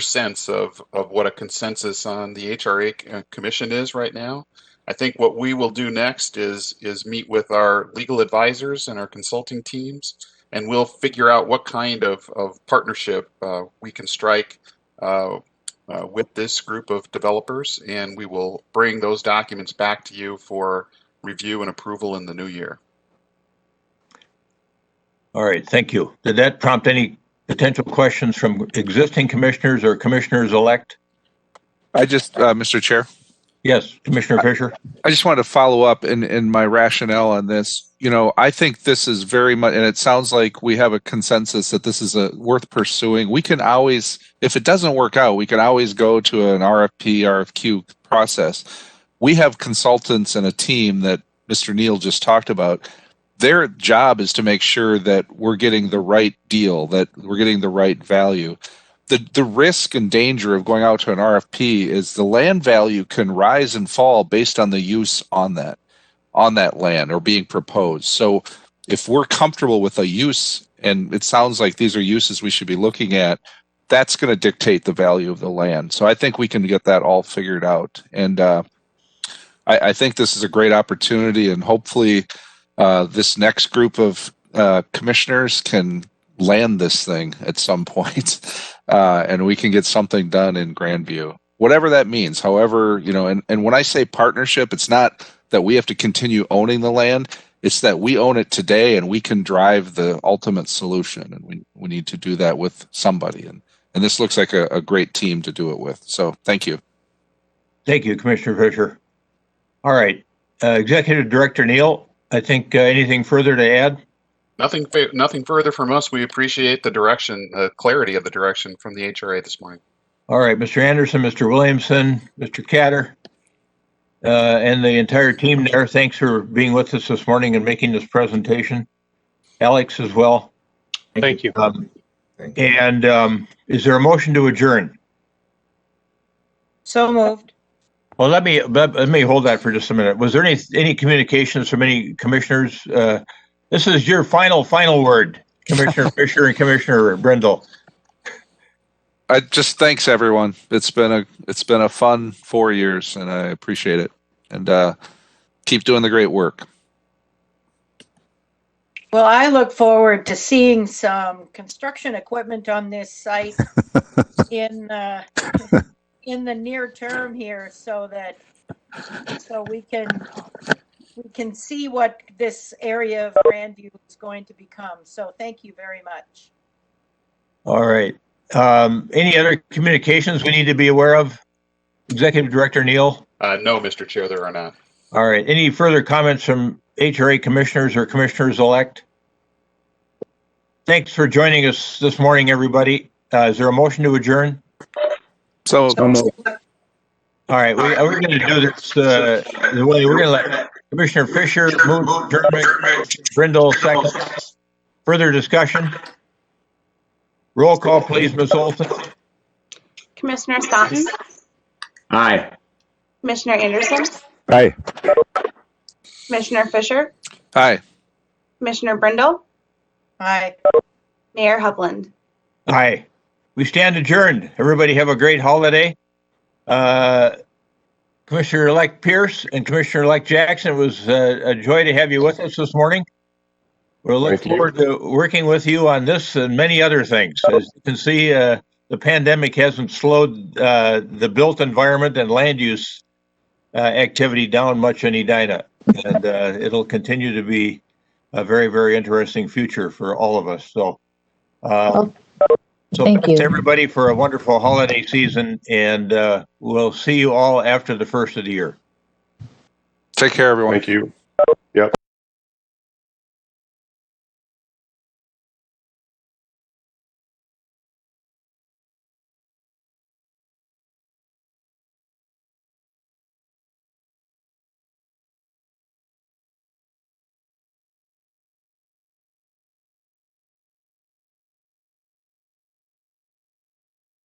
sense of what a consensus on the HRA Commission is right now. I think what we will do next is meet with our legal advisors and our consulting teams, and we'll figure out what kind of partnership we can strike with this group of developers, and we will bring those documents back to you for review and approval in the new year. All right, thank you. Did that prompt any potential questions from existing commissioners or commissioners-elect? I just, Mr. Chair. Yes, Commissioner Fisher. I just wanted to follow up in my rationale on this. You know, I think this is very much, and it sounds like we have a consensus that this is worth pursuing. We can always, if it doesn't work out, we can always go to an RFP, RFQ process. We have consultants and a team that Mr. Neal just talked about. Their job is to make sure that we're getting the right deal, that we're getting the right value. The risk and danger of going out to an RFP is the land value can rise and fall based on the use on that land or being proposed. So if we're comfortable with a use, and it sounds like these are uses we should be looking at, that's going to dictate the value of the land. So I think we can get that all figured out. And I think this is a great opportunity, and hopefully this next group of commissioners can land this thing at some point, and we can get something done in Grandview, whatever that means. However, you know, and when I say partnership, it's not that we have to continue owning the land. It's that we own it today and we can drive the ultimate solution, and we need to do that with somebody. And this looks like a great team to do it with. So thank you. Thank you, Commissioner Fisher. All right, Executive Director Neal, I think anything further to add? Nothing further from us. We appreciate the direction, clarity of the direction from the HRA this morning. All right, Mr. Anderson, Mr. Williamson, Mr. Catter, and the entire team there, thanks for being with us this morning and making this presentation. Alex as well. Thank you. And is there a motion to adjourn? So moved. Well, let me hold that for just a minute. Was there any communications from any commissioners? This is your final word, Commissioner Fisher and Commissioner Brindle. Just thanks everyone. It's been a fun 4 years, and I appreciate it. And keep doing the great work. Well, I look forward to seeing some construction equipment on this site in the near term here, so we can see what this area of Grandview is going to become. So thank you very much. All right. Any other communications we need to be aware of? Executive Director Neal? No, Mr. Chair, there are not. All right. Any further comments from HRA commissioners or commissioners-elect? Thanks for joining us this morning, everybody. Is there a motion to adjourn? So All right, we're going to do this the way we're going to let Commissioner Fisher move adjournment, Brindle second. Further discussion? Roll call, please, Ms. Olson. Commissioner Staunton, Aye. Commissioner Anderson, Aye. Commissioner Fisher, Aye. Commissioner Brindle, Aye. Mayor Hovland. Aye. We stand adjourned. Everybody have a great holiday. Commissioner-elect Pierce and Commissioner-elect Jackson, it was a joy to have you with us this morning. We'll look forward to working with you on this and many other things. As you can see, the pandemic hasn't slowed the built environment and land use activity down much in Edina. And it'll continue to be a very, very interesting future for all of us. So, Thank thanks you. everybody for a wonderful holiday season, and we'll see you all after the first of the year. Take care, everyone. Thank you. Yep.